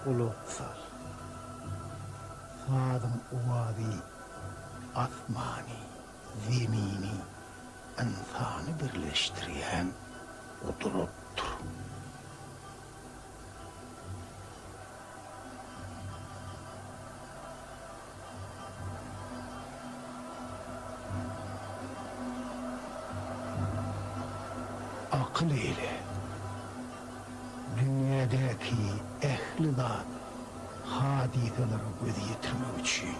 ulutsal, sadın uvadi, asmani, zemini, insanı birleştiren kudrettir. Akıl ile dünyadaki ehli zat hadiseleri göz yetirmek için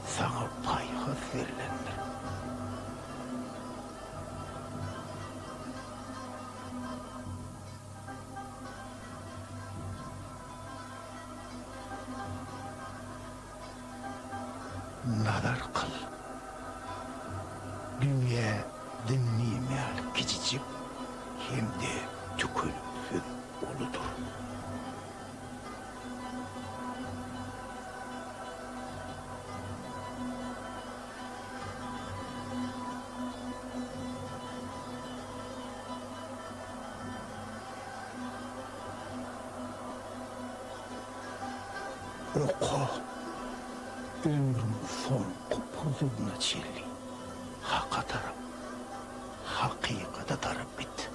sana payhas verilendir. Nazar kıl. Dünya dinlemeyel küçücük hem de tükünüksüz oludur. Oku, ömrün son kupuzluğuna çelli. Hakka taraf, hakikate taraf bit.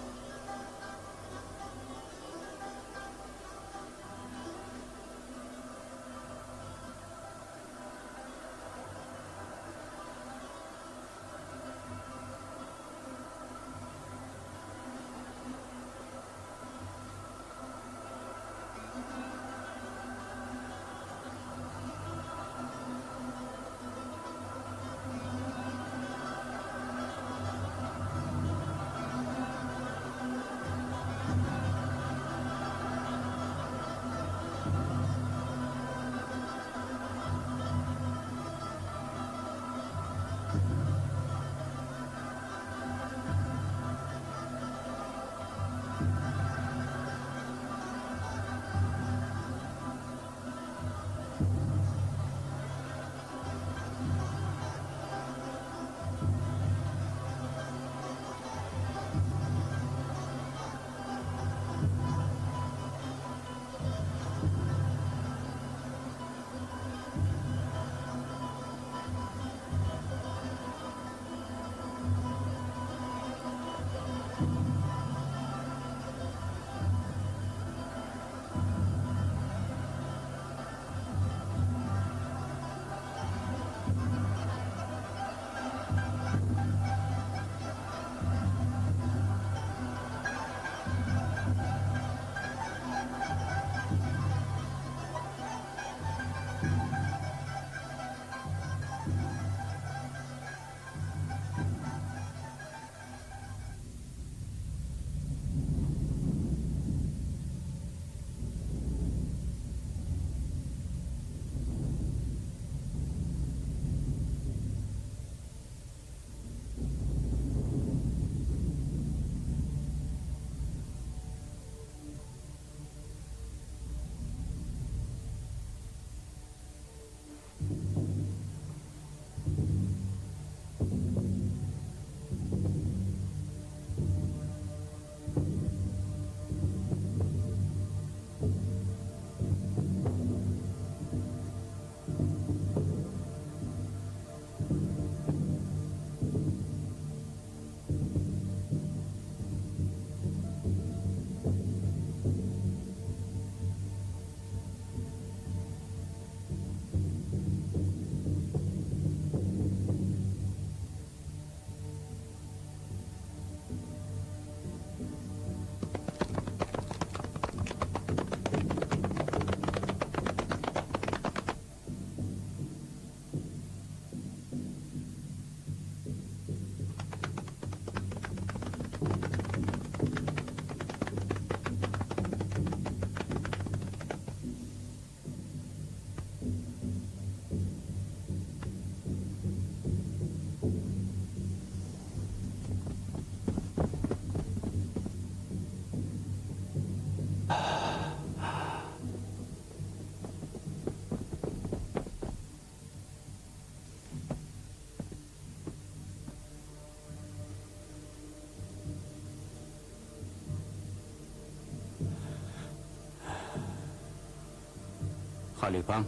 Halifam,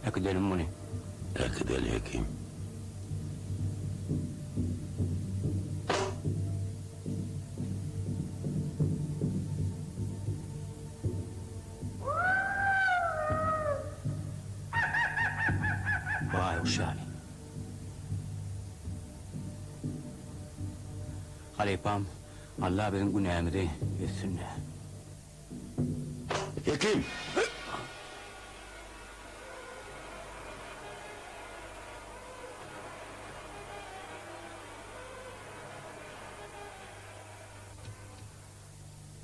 ekidelim bunu. Ekidel hekim. Vay uşağım. Halifam, Allah benim günahımı etsin. Hekim!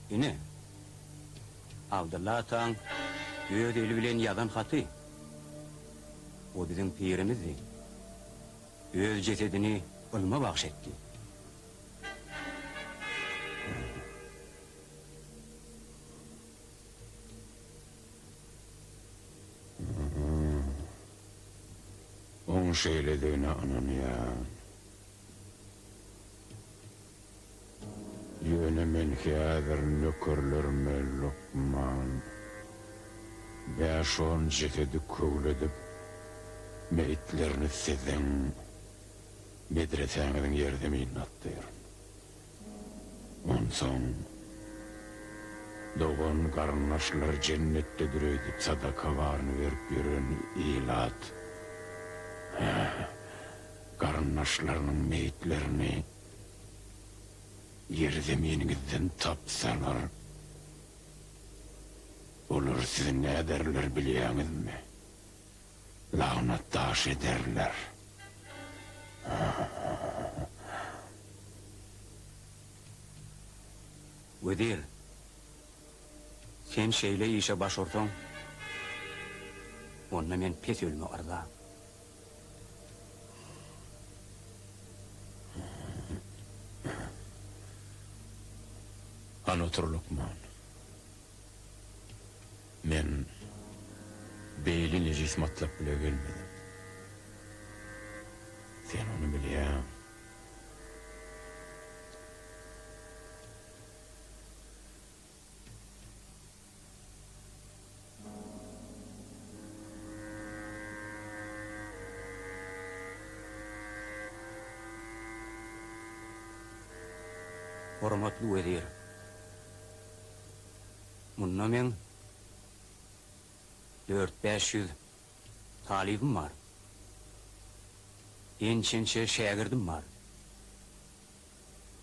Yine, Abdullah Atan, göğe deli bilen yadan hatı. O bizim pirimizdi. Öz cesedini ılma bahşetti. On şeylediğine ananı ya. Yönemen kâder nökörlerime Lokman. Beş on cesedi kövledip meyitlerini sezen medresenizin yerdemeyin attıyırın. On son doğan karnaşlar cennettedir öydip sadaka varını verip yürün ilat. Karnaşlarının meyitlerini yerdemeyenizden tapsalar olur sizin ne ederler biliyorsunuz mu? Lanet taş ederler. Vedir, sen şeyle işe başorsan, onunla men pes ölme arda. Han otur Lokman. Men beylini cismatlap bile gelmedim. Sen onu biliyorsun. Hormatlı vedir. Bununla men 400-500 talibim var. Ençençe şagirdim var.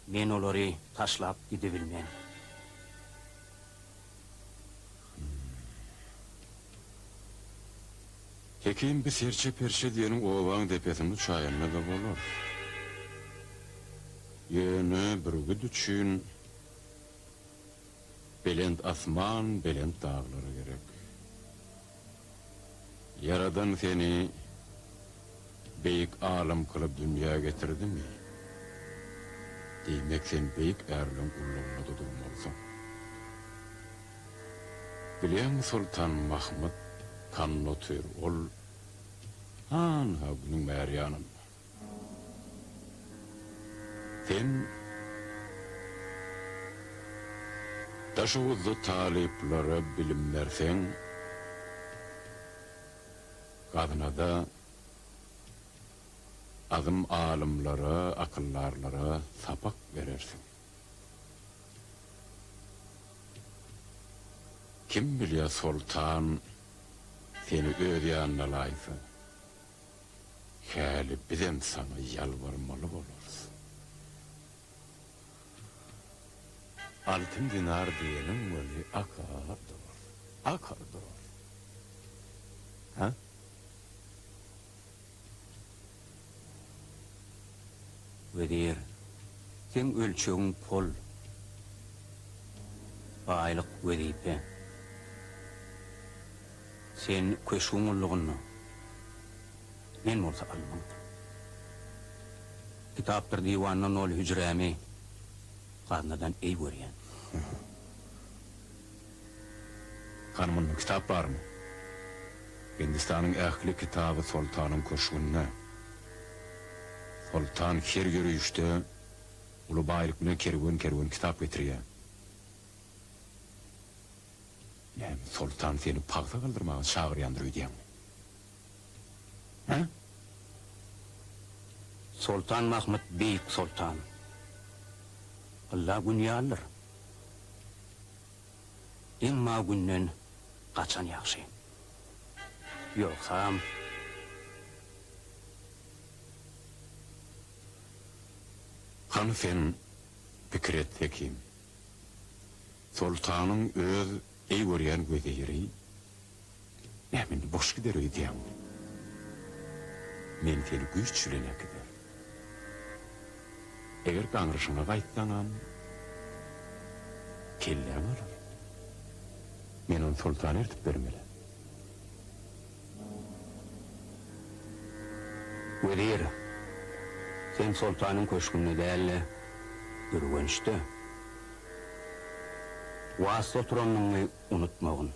Men olary taşlap gidebilmem. Hekim bir serçe perçe diyenin oğlan depesini çayınla da olur. Yönü bürgüd üçün belent asman, belent dağları gerek. Yaradan seni beyik alım kılıp dünya getirdi mi? Demek sen beyik erlin kulluğuna da durmalısın. Biliyor musun Sultan Mahmud kannotör ol? Han ha günün meryanın. Sen taşıvuzlu talipleri bilimlersen kadına da adım alimlara, akıllarlara sapak verirsin. Kim biliyor sultan seni ödeyanına layıksa, hali bizim sana yalvarmalı oluruz. Altın dinar diyenin böyle akar durur, akar durur. Ha? Vedir, sen ölçüğün pol, aylık vezipe. Sen köşüğünlüğünü, men olsa almam. Kitaptır divanın ol hücremi, karnadan ey görüyen. Hanımın kitap var mı? Hindistan'ın ehli kitabı sultanın köşkünne. Sultan her yürüyüşte ulu bayrak bilen kervan kervan kitap getiriyor. Yani sultan seni pagsa kıldırmağa çağıryandır ödeyen. Ha? Sultan Mahmud Beyik Sultan. Allah günya alır. Emma günden kaçan yakşı. Yoksa Hanı sen pikir et hekim. Sultanın öz ey görýän gözeyri nämen boş gider öýdýän. Men seni güýçlene gider. Eger gaňryşyňa gaýtsaňam kelläň alar. Men onu sultan ertip bermeli. Vezir, sen sultanın köşkünü değerli görgönüştü. Vasıta oturanını unutmağın.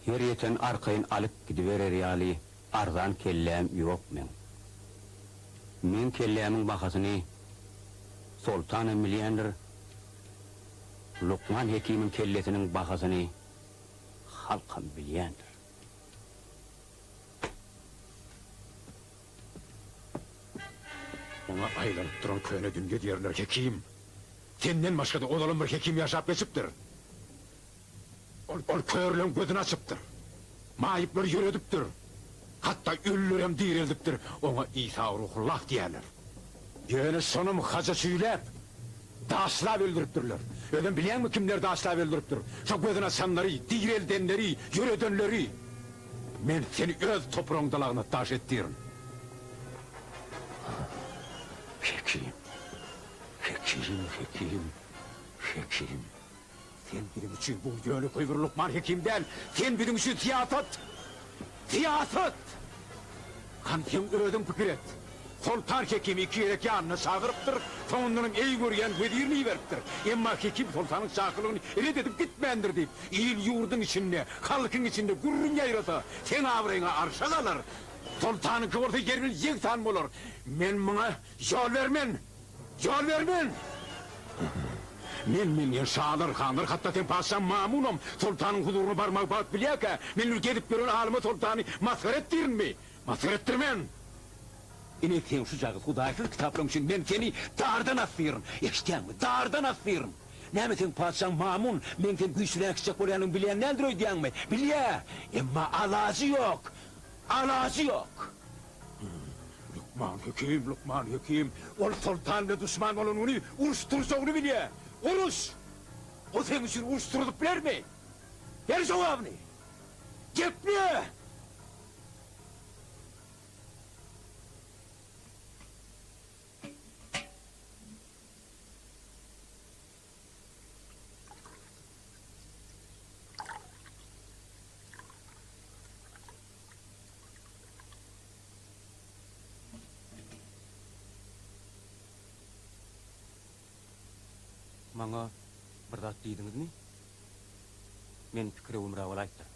Her yeten arkayın alıp gidiverer yali arzan kellem yok men. Men kellemin bakasını sultanı milyendir. Lokman Hekim'in kellesinin bakasını halkın bilyendir. Ona aylanıp duran köyüne dünge diyerler hekim. Senden başka da olalım bir hekim yaşap geçiptir. Ol köyrülen gözünü açıptır. Mayıpları yürüdüptür. Hatta üllürem direldiptir. Ona İsa Ruhullah diyerler. Yöne sonum haca süylep daşlav öldürüptürler. Öden bilen mi kimler daşlav öldürüptür? Şu gözüne açanları, direldenleri, yürüdenleri. Men seni öz toprağın dalağına taş ettirin. Hekim. Sen benim için bu yönü koyvur Lokman Hekim'den. Sen benim için siyaset. Kan sen ödün fikir et. Sultan Hekim iki yerek yanına çağırıptır. Sonunun iyi görüyen vezirini veriptir. Emma Hekim sultanın çağırlığını reddedip gitmendir deyip. İyil yurdun içinde, halkın içinde gurrun yayrasa. Sen avrayına arşa kalır. Sultanın kıvırtı yerini yek tanım olur. Men buna yol vermen. Men yaşalır kanır hatta sen paşam mamunum. Sultanın huzurunu barmak bat biliyaka. Men ülkedip görün halımı sultanı mazhar ettirin mi? Mazhar ettirmen. İne sen şu cağı hudaysız kitaplığın için men seni dardan asıyorum. Eşten mi? Dardan asıyorum. Näme sen paşam mamun, men sen güçlülen kışacak bolyanın bileyen nedir ödeyen mi? Bilye. Emma alacı yok. Lokman Hekim. Ol sultanla düşman olan onu uruşturacağını bilye. Uruş! O senin için uruşturup bilir mi? Ver cevabını! Gitme! Manga bir zat deydiniz mi? Men pikiri umravul aytdim.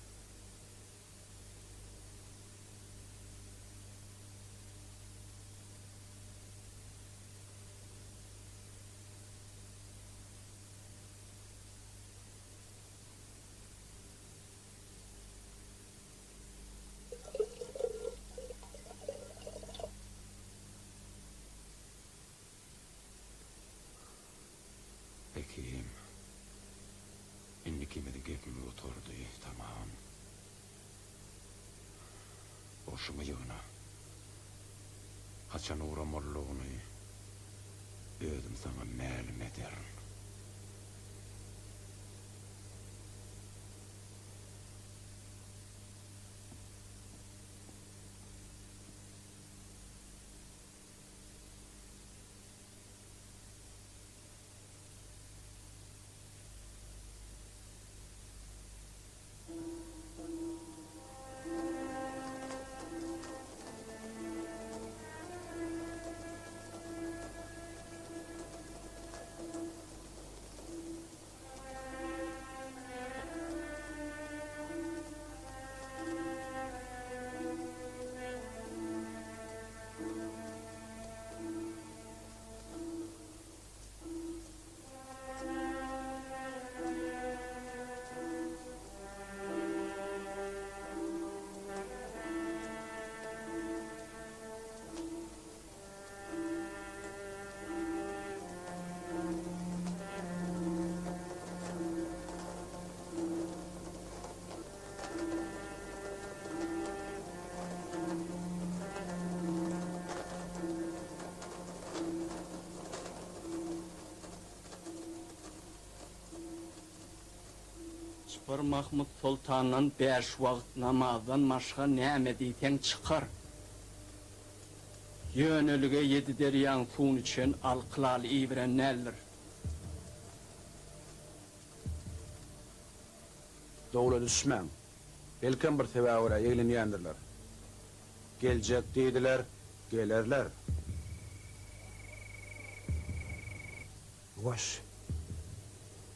Hekim. İnnikime de gepimi oturdu. Tamam. Boşuma yığına. Haçan uğramorluğunu özüm sana məlum ederim. Bir Mahmud Sultan'ın 5 vakit namazdan maşka näme diýsen çıkar. Yönölüge 7 deryan suun için alqılal ibren neller. Dowla düşmän. Belkem bir tebäwüre ýelenýändirler. Geljek diýdiler, gelerler. Boş.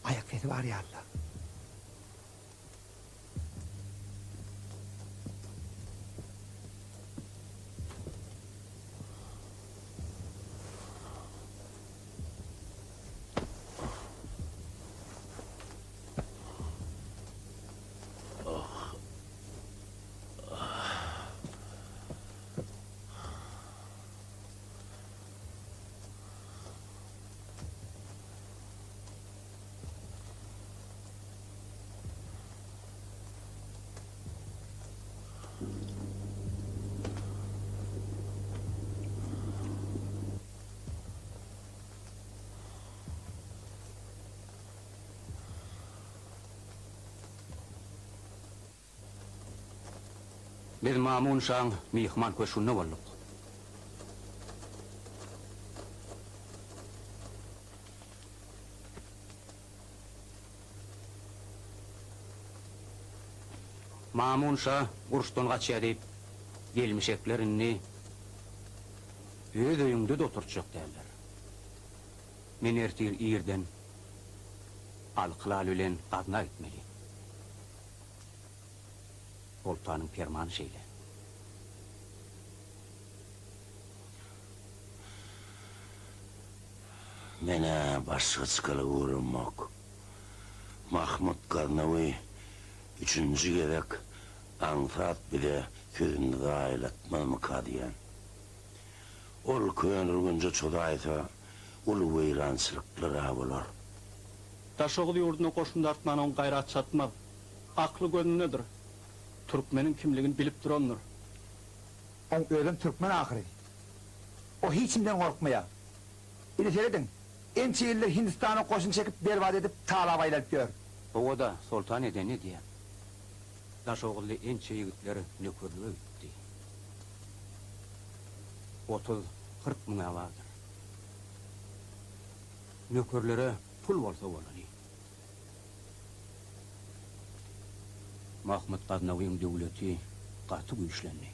Ayak sesi var ya Allah. Biz Mamun şaň mihman köşünde bolduk. Mamun şah uruşdan gaçýar diýip gelmişeklerini öz öýüňde de oturtjak derler. Men ertir ýerden alqylal bilen gadna gitmeli. Sultanyň fermany şeýle. Mene başgaçkaly uğramak. Mahmud Garnawy üçüncü gerek Anfrat bile közünde gaýlatmamy kadýan. Ol köýnürgünce çodaýsa ulu weýrançylyklara bolar. Taşoğlu yurduna koşun dartmanın gayrat çatmaz. Aklı gönlünedir. Türkmenin kimligini bilip duranlar. On özüm Türkmen ahiri. O hiçimden korkmaya. Bir de söyledin, en çiğirler Hindistan'a koşun çekip berbat edip tağla baylar diyor. O da sultan edeni diye. Daşoğlu ençe yigitleri nökörlüğe gitti. 30-40 mına vardır. Nökörlere pul bolsa bolany. Mahmud Gaznawyň döwleti gaty güýçlendi.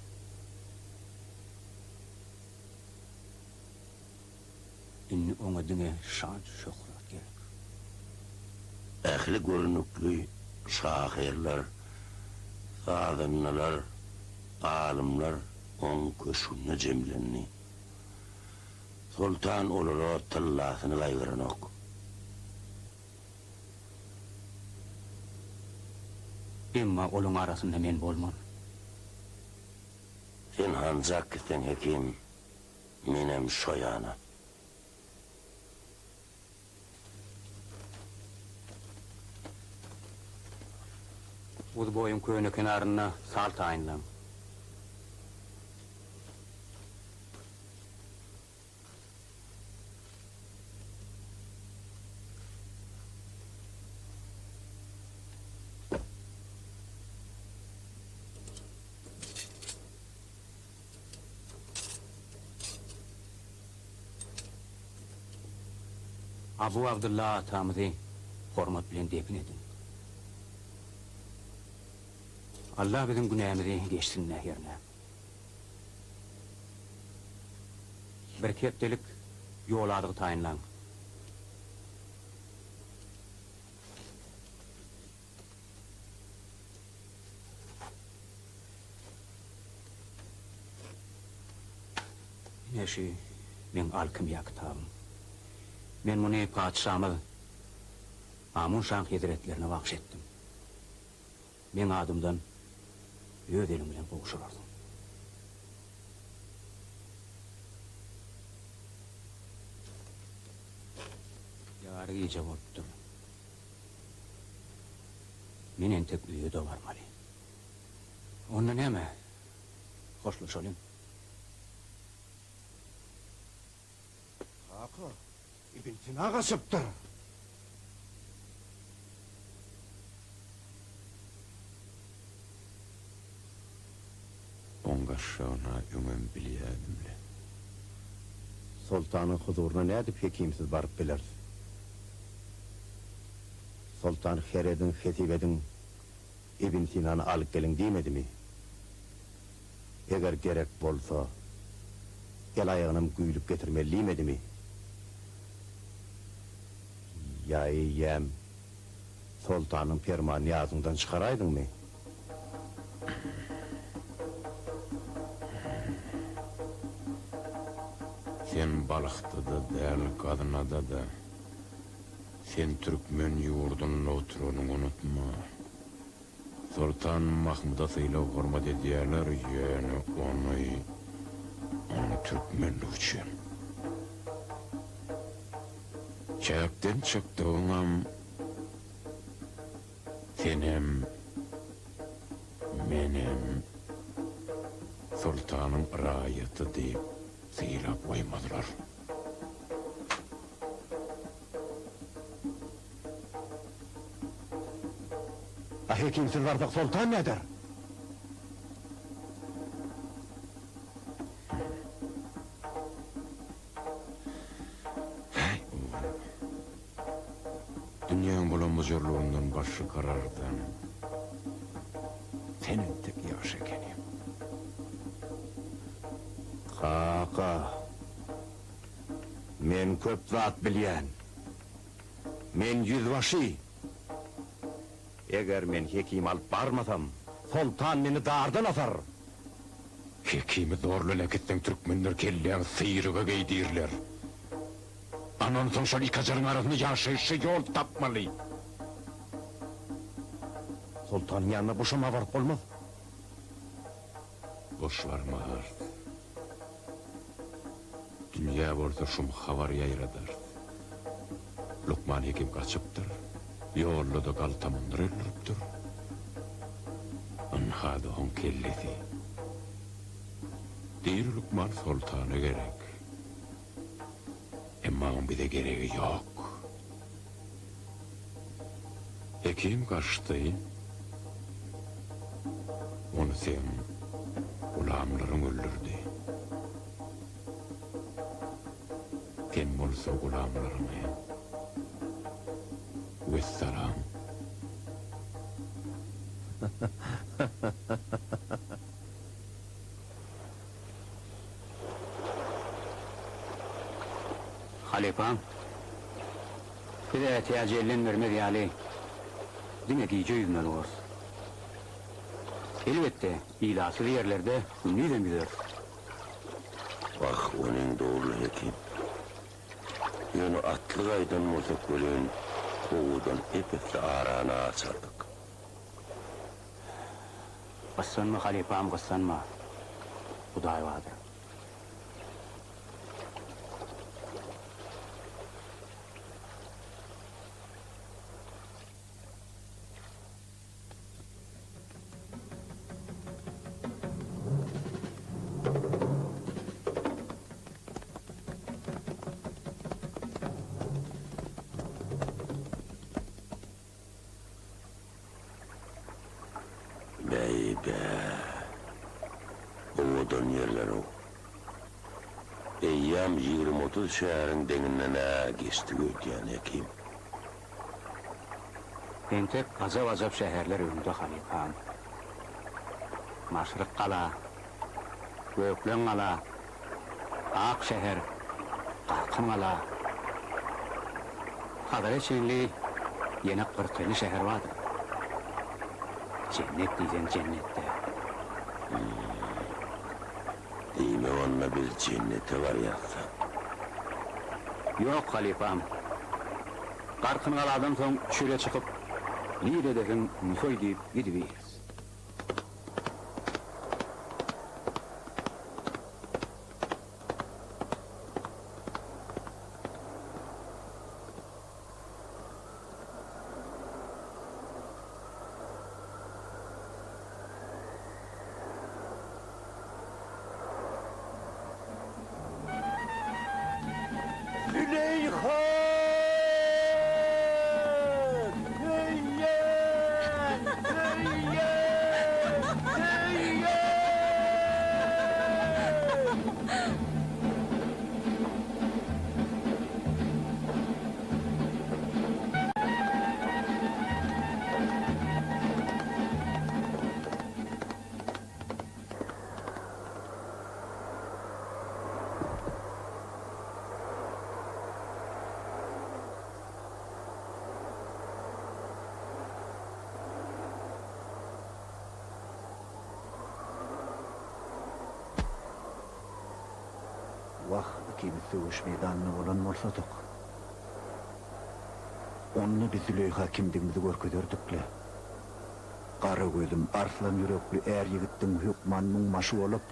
Inni oňa diňe şan şöhret gerek. Ähli görünükli şahirler, zadynlar, alımlar on köşüne jemlenni. Sultan olara tallasyny gaýgyranak. Emma olaň arasynda men bolman. Sen hancak gitsen hekim, menem şoýana. Uz boyun köýne kenaryna sal taýynlan. Abu Abdullah atamyzy hormat bilen depin edin. Allah bizim günahımızı geçsinler yerine. Bir keptelik yol adığı tayinlan. Neşi, men alkimiya kitabım. Men bunu padişahımız Amun Şah Hazretlerine vakşettim. Men adımdan öz elim bilen boğuşurardım. Yarı iyice bolupdur. Men entek üýe de barmaly. Onda näme? Hoşlaşalım. Hakkı, İbn Sina gasypdyr. aşağına ömem bilýädimle. Sultanın huzuruna nädip hekimsiz barıp bilerdi? Sultan Heredin, Hetibedin, İbn Sina'nı alıp gelin diýmedi mi? Eger gerek bolsa, el ayağınım güýlüp getirmeliyimedi mi? Yaý yem, Sultanın fermanını ağzından çıkaraydın mı? Sen balıkta da değerli kadına da sen Türkmen yurdunun oturunu unutma. Sultan Mahmud'a sayılav hurmat ediyorlar yani onu Türkmenlik için. Çayaktan çıktığınam senem menem Sultanın rayeti deyip sayılav koymadılar. Hekimsiz bardak sultan nedir? Dünyanın bulanmaz yorluğundan başı karardan senin tek yaş ekenim. Kaka, men köp zat bilýän, men yüzbaşy. Eger men hekim alıp barmasam, sultan meni dardan asar. Hekimi zorlu lekitten Türkmenler kelleğen sıyırıga geydirler. Anan son şol ikazarın arasında yaşayışı yol tapmalı. Sultanın yanına boşama varıp olmaz. Boş varmaz. Dünya orada şum havar yayradar. Lokman hekim kaçıptır. Yollu da kaltamındır öldürüptür. Anhadı on kellesi. Değil Lokman sultanı gerek. Emma on bir de gereği yok. Hekim kaçtı. Onu sen gulamların öldürdü. Sen bolsa gulamlarını. Vesselam. Halifam, bir de tecellen vermedi yali. Dine giyici yüzmen olur. Elbette, ilasılı yerlerde ünlüyle bilir. Bak onun doğru hekim. Yani atlı aydan mozak bölün kovudan epekli arana açardık. Kıssanma halifam, kıssanma. Bu da vardır. Ovadan yerler o. Eyyam 20-30 şehrin deninden geçti ötüyen hekim. Entek azap şehirler önünde halifam. Maşrık Kala, Göklen Kala, Akşehir, Kalkın Kala. Hadareçinli yeni 40 şehir vardır. Cennet diyeceğim cennette. Değil mi onunla bir cennete var yatsa? Yok halifam. Kalkın Kala'dan son şöyle çıkıp Lire dedim, müsoy deyip gidiveyiz. ikimiz dövüş meydanına olan bolsadyk. Onunla biz Züleyha kimdigimizi görkezerdikle. Kara gözüm, arslan yürekli er yigittin hükmanının maşı olup,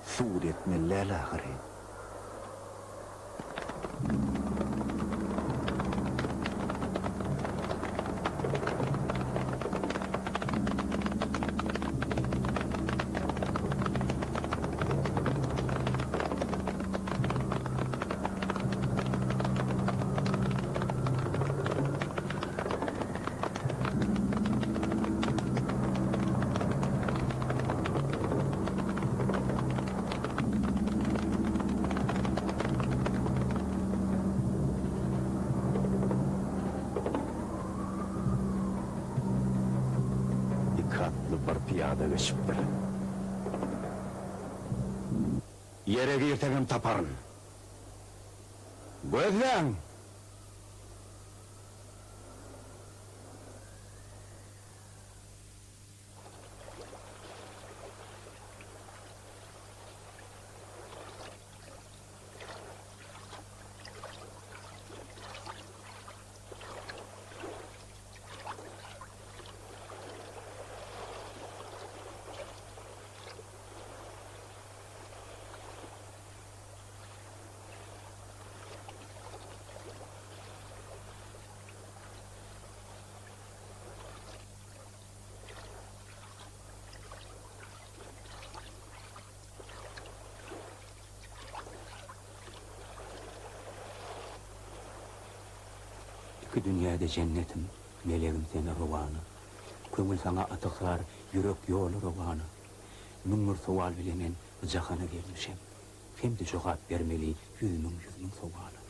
suud etmeli ahiri. Dikkatli bir piyada geçipdir. Yere girtegim taparın. Gözlen! İki dünyada cennetim, meleğim seni rovanı. Köngül sana atıklar, yürek yolu rovanı. Müngür sual bilemen ıcakana gelmişim. Şimdi cevap vermeli yüzünün sualı.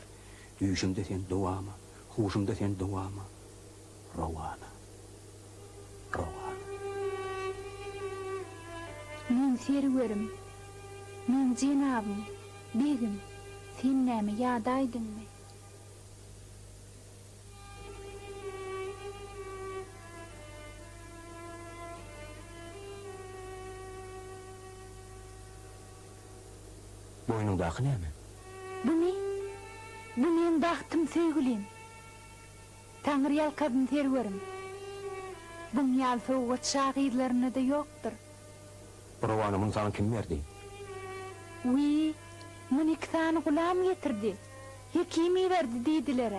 Düşümde sen duama, huşumda sen duama. Rovanı. Men serwerim, men cenabım, begim, sen näme ýadaýdyňmy? Boynundaky näme? Bu ne? Bu men bahtym söýgülim. Taňry ýalkadym serwerim. Buň ýal sowgat şagyrlaryna da ýokdur. Rovanı bunu sana kim verdi? Wi, mun iki tane gulam getirdi. Hekimi verdi diýdiler.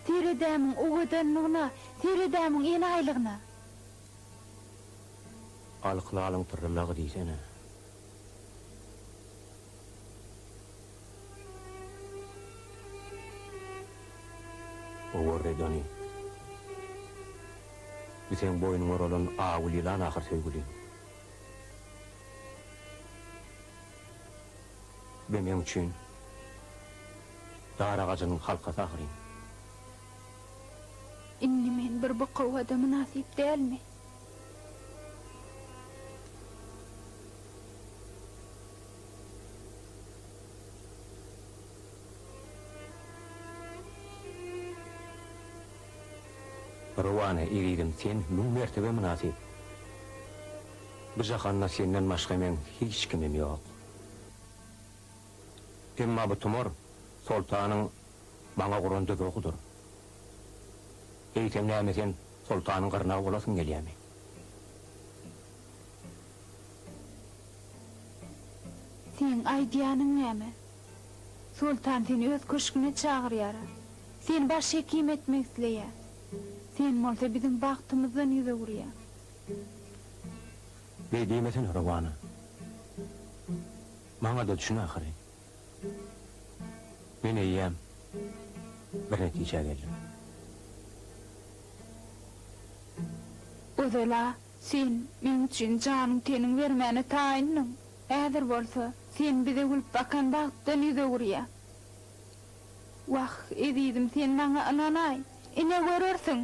Teredämiň owadanlygyna, teredämiň enaýlygyna. Alyklalyň tırlagy diýsene. Owarredani. Sen boynuňa olan awulylan ahir söýgüli. Benim için dar ağacının halkası ahiriyim. Inni men bir bukawada münasip dälmi? Rovanı iridim sen mün mertebe münasip. Bu jahanna senden başka men hiç kimim yok. Emma bu tumor sultanın bana kurundu dokudur. Eýtem näme sen sultanın gyrnagy bolasyn gelýärmi? Sen aýdýanyň näme? Sultan seni öz köşküne çagyrýar. Sen baş hekim etmek isleýär. Sen bolsa bizim bagtymyzdan ýüze gurýar. Beýdemesen Rovanı. Maňa da düşün ahiri. Men eýýäm. Bir netije geldim. Özela sen men üçin janyň teniň bermäne taýinnyň. Ädir bolsa sen bize gülüp bakan bagtdan ýüze gurýar. Wah, edidim sen maňa ananay. Ine görersiň.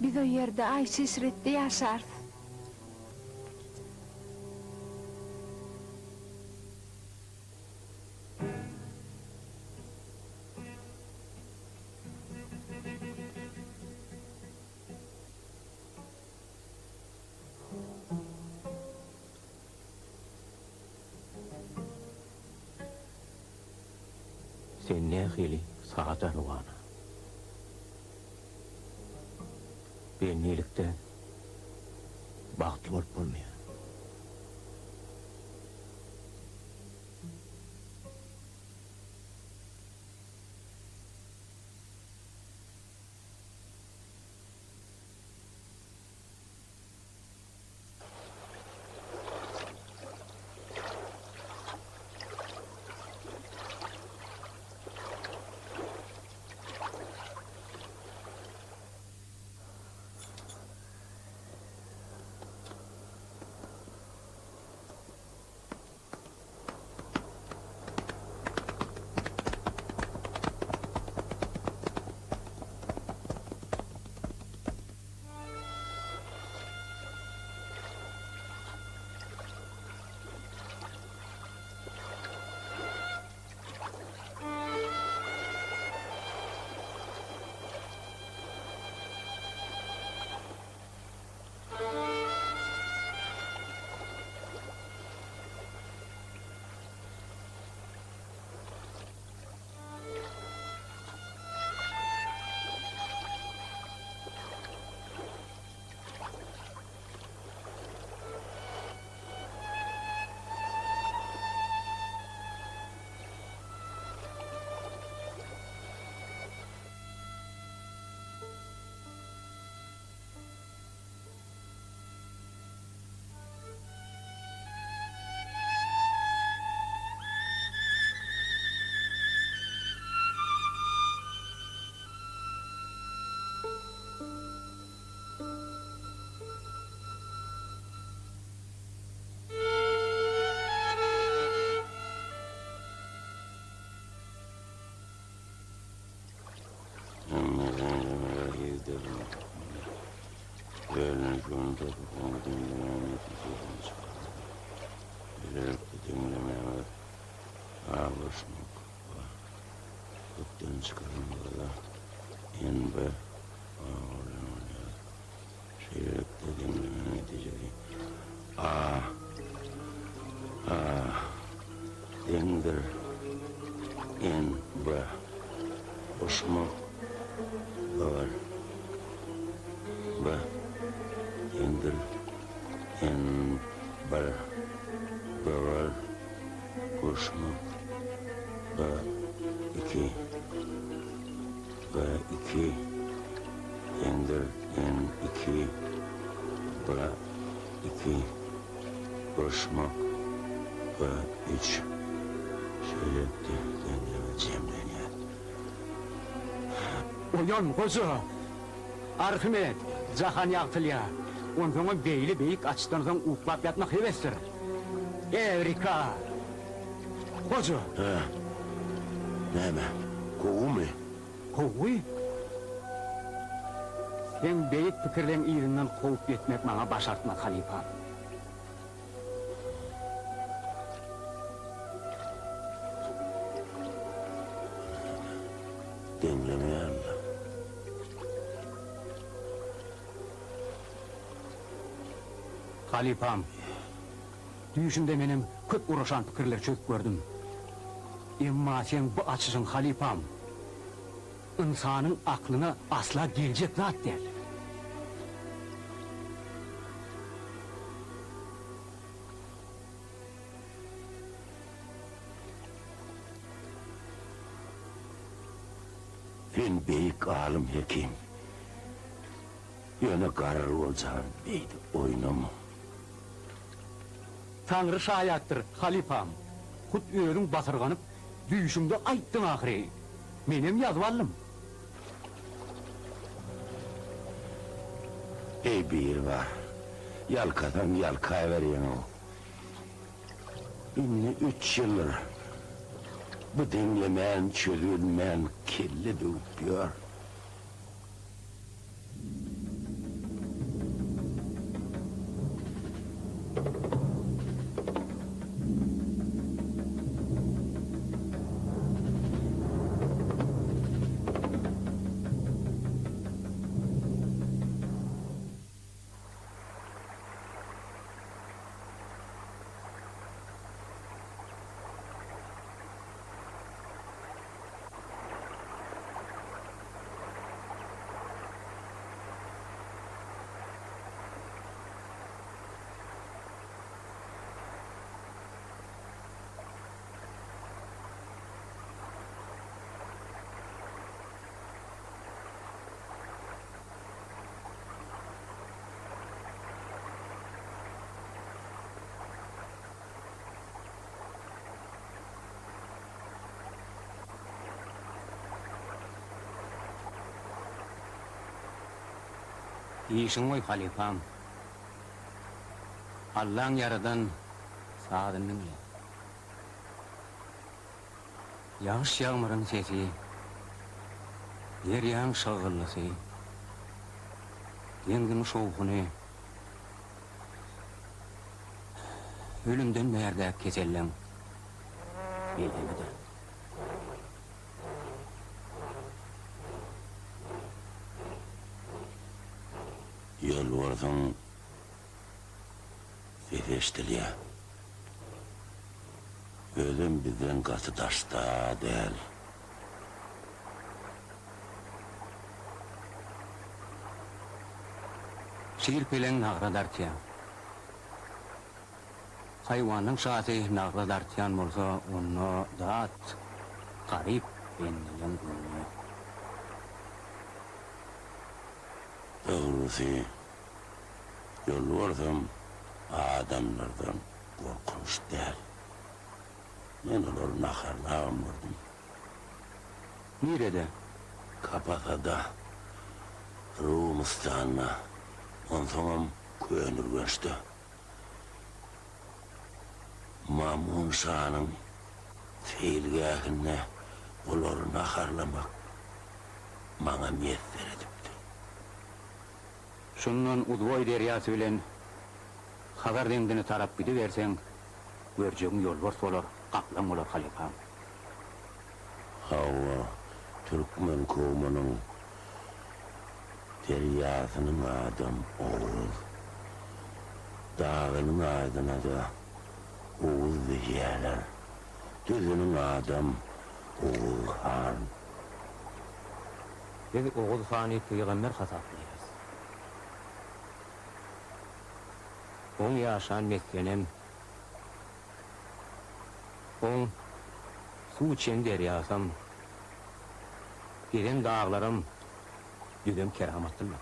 Biz o ýerde aý şeşretde ýaşarys. Sen nähili saata rowana. Ben nelikde bagtly bolup bolmaýar. Dengdir en bra Osmo var ba dengdir en bra var Osmo ba iki dengdir en iki bra iki Osmo ba üç Şöyle cemleniyor. Oyan kozu. Arhimet, Cahan Yağtılya. Ondan beyli beyik açtığından uklap yatmak hevestir. Evrika. Kozu. Neme? Kovu mu? Kovuy. Sen beyik fikirlen iyilinden kovup yetmek bana başartma Halifa. Dinlemeyenler. Halifam, düşümde benim köp uğraşan fikirler çöp gördüm. Emma sen bu açısın halifam. İnsanın aklına asla gelecek zat der. Ben beyik alim hekim. Yöne karar olacağım beydi oynama. Tanrı şayattır halifam. Kut öğrün batırganıp, düşümde ayttın ahire. Benim yazvallım. Ey bir var. Yalkadan yalkaya veriyen o. Ünlü 3 yıldır. Bu dinlemeyen, çözülmeyen kirli duruyor. İşin oy halifam. Allah'ın yaradan sağdının ile. Yağış yağmurun sesi, yer şağıllısı, dengin soğukunu, ölümden merde kesellen bilemidir. Yalvarsam sesleştiriyor. Ölüm bizden katı taşta değil. Şiirpelen nağra dartiyan. Hayvanın şahsi nağra dartiyan bolsa onu dağıt, garip benliğin günlüğü. Doğrusu yalvarsam adamlardan korkunç değil. Ben onları nakarlığa vurdum. Nerede? Kapatada Rumistan'a on sonra köyünür göçtü. Mamun Şah'ın feilgâhine onları nakarlamak bana müyesser edipti. Şundan Udvoy deryası bilen Hazar dengini tarap gidiversen, göreceğin yol var solar, aklan olar halifam. Hava Türkmen kovmanın deryasının adam Oğuz. Dağının adına da Oğuz diyorlar. Düzünün adam Oğuz Han. Biz Oğuz Han'ı peygamber hasaplıyız. On yaşan Mekke'nem, on su içen deryasam, giden dağlarım, yüzüm keramatlılar.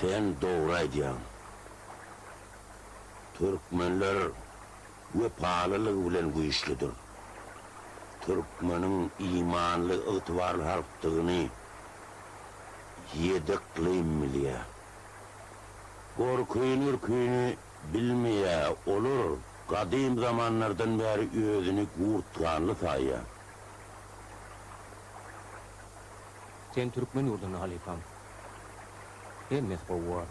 Sen doğru ediyorsun. Türkmenler ve pahalılığı bilen bu işlidir. Türkmenin imanlı, ıtıvarlı halktığını yedekliyim miliye. Korkuyun ürküyünü bilmeye olur. Kadim zamanlardan beri özünü kurtkanlı sayya. Sen Türkmen yurdunu halifam. Emmes kovuğa.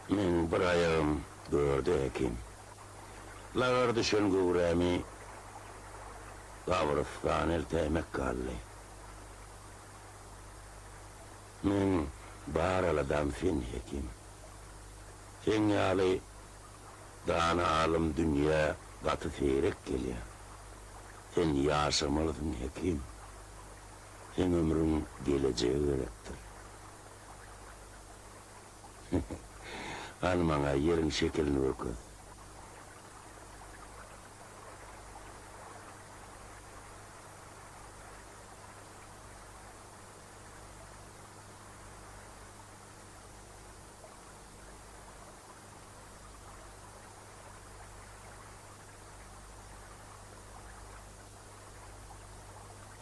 Men bir ayağım gördü ekim. Lağır düşün gıvremi Kavristan el temek kalli. Men bağraladan fin hekim. Sen yali dana alım dünya katı seyrek geliyor. Sen yaşamalısın hekim. Sen ömrün geleceği gerektir. Al bana yerin şeklini oku.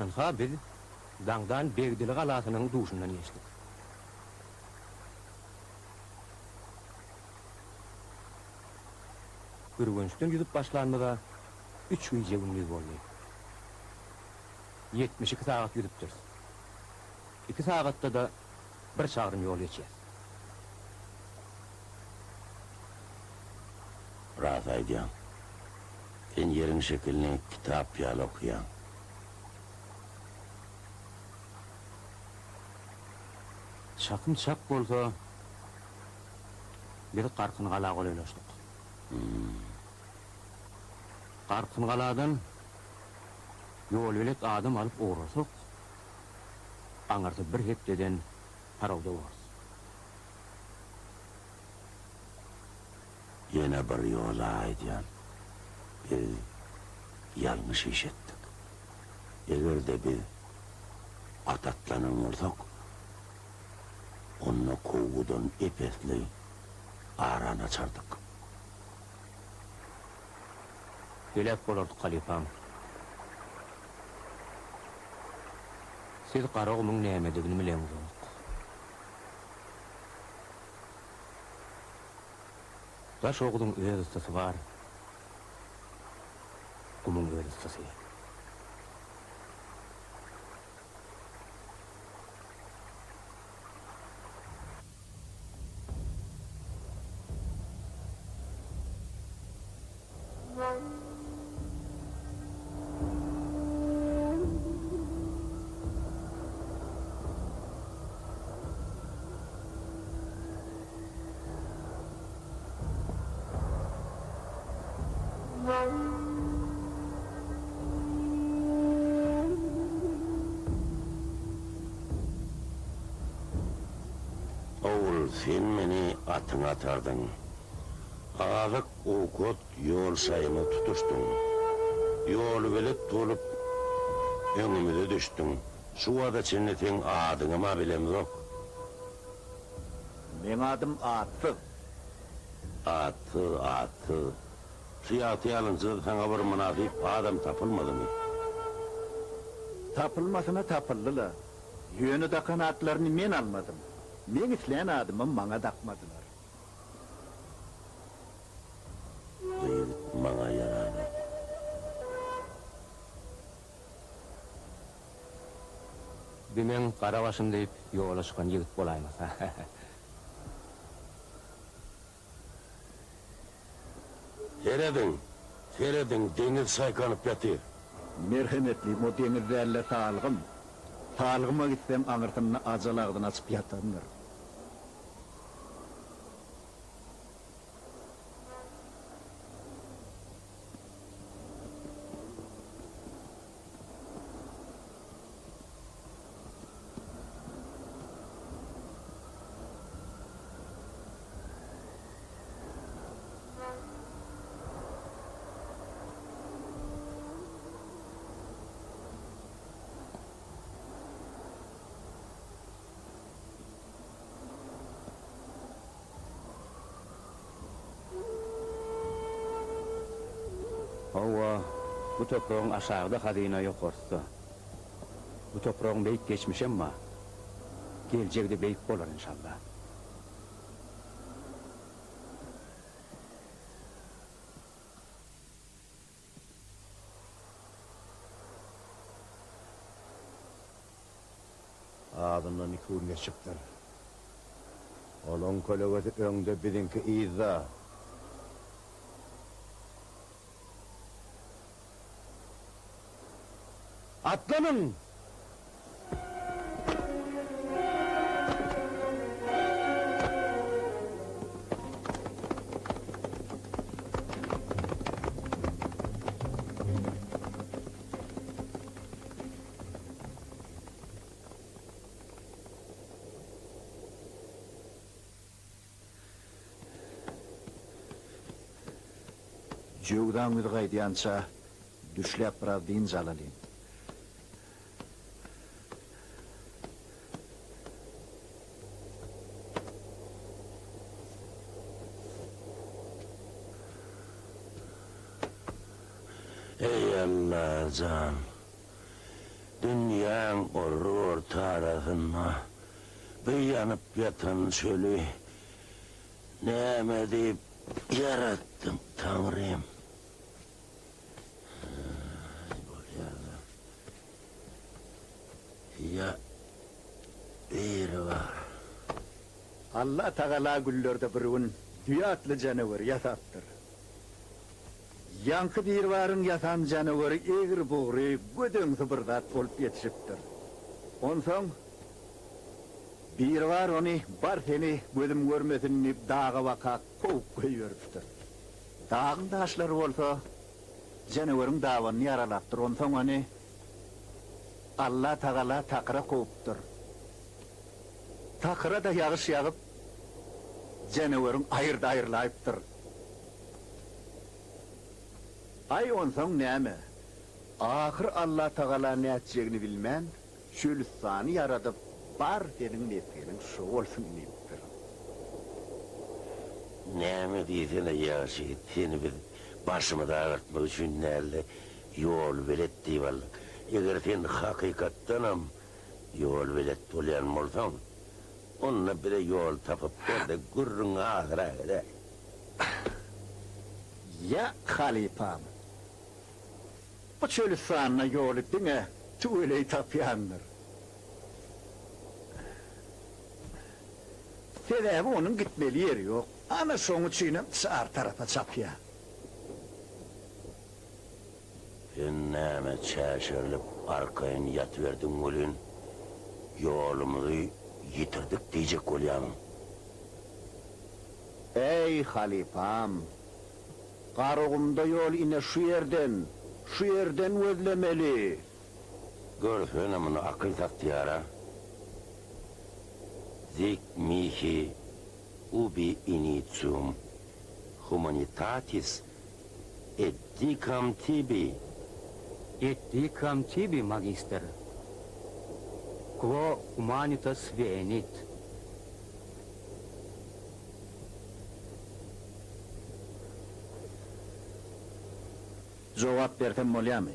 Anha biz dağdan Begdilik alasının duşundan geçtik. Gürgünçten yüzüp başlanmada 3 güyce gündüz oldu. 72 saat yüzüptür. 2 saatte da bir çağrım yol geçeceğiz. Rahat aydiyan. Sen yerin şeklini kitap yal okuyan. Çakım çak bolsa bir qarqın qala qoyulaştık. Qarqın qaladan yol elek adam alıp uğrasak aňarda bir hepdeden harawda var. Yine bir yola aydiyan. Biz yanlış iş ettik. Eğer de biz atatlanın olsak onunla kovudan epesli aran açardık. Helak bolardık halifam. Siz qaragymyň nämedigini bileňiz. Taş oğudun öz ustasy bar. Gumyň öz ustasy. Oğul, sen meni atıňa atardyň. Azyk okot yol saýyny tutuşdyň. Yol belet bolup öňüme düşdüň. Şu wada çennetiň adyňy ma bilem yok. Men adım Atı. Atı. Siyasi alınca sana bir münasip adam tapılmadı mı? Tapılmasına tapıldılar. Yönü takan atlarını men almadım. Men isleyen adımı bana takmadılar. Buyur bana yaradı. Bimen Karabaşym diýip ýola çykan ýigit bolaýmys. Teredin, deniz saykanyp ýatyr. Merhemetli o deňizlerle talgym. Talgyma gitsem aňyrtymyny ajalagdan açyp ýatandyr. Hawa, bu toprağın aşağıda hadina yokursa. Bu toprağın beyik geçmiş ama gelecekde beyik bolar inşallah. Adından iki urge çıktır. Onun kologası öňde birinki iza. Atlanın! Jewdan ýygaýdýança düşläp birazdan jalalyn. Ey Allah can, dünyanın orur tarafına bir yanıp yatan çölü neme deyip yarattım Tanrım. Ya bir var. Allah Taala güllerde birün düýatly janawer ýatapdyr. Yankı bir varın yatan janawery egri bogry gödüň zybırdat bolup ýetişipdir. Onsoň bir var ony bar seni gözüm görmesin dip dağa waka kowup goýýardyr. Dağın daşlary bolsa janaweryň dawany ýaralapdyr. Onsoň ony Allah Taala takra kowupdyr. Takra da ýagyş ýagyp janaweryň aýyrda-aýyrlayıpdyr. Ay onsoň näme? Ahir Allah Taala näçegini bilmän, şölüsany yaradyp bar deniň netgeniň şu bolsun diýipdir. Näme diýsene ýaşy, seni bir başyma da agartmak üçin näle ýol beretdi walla. Eger sen hakykatdanam yol velet bolyan bolsaň, onunla bire yol tapıp berde gurrun ahıra gider. Ya halipam. Bu çölü sağına yolu dine, tüyleyi tapyandır. Sebebi onun gitmeli yeri yok. Ama sonuçuyla sağır tarafa çapya. Ben näme çäşerlip arkayın yatıverdim bolyn, yolumuzu yitirdik diýjek bolýam. Ey halipam. Qarogumda yol ine şu yerden özlemeli. Görfene bunu akıl taktiyara. Zik mihi ubi initium humanitatis et dicam tibi. Et dicam tibi, magister. Quo humanitas venit. Cevap vertem bolyamy.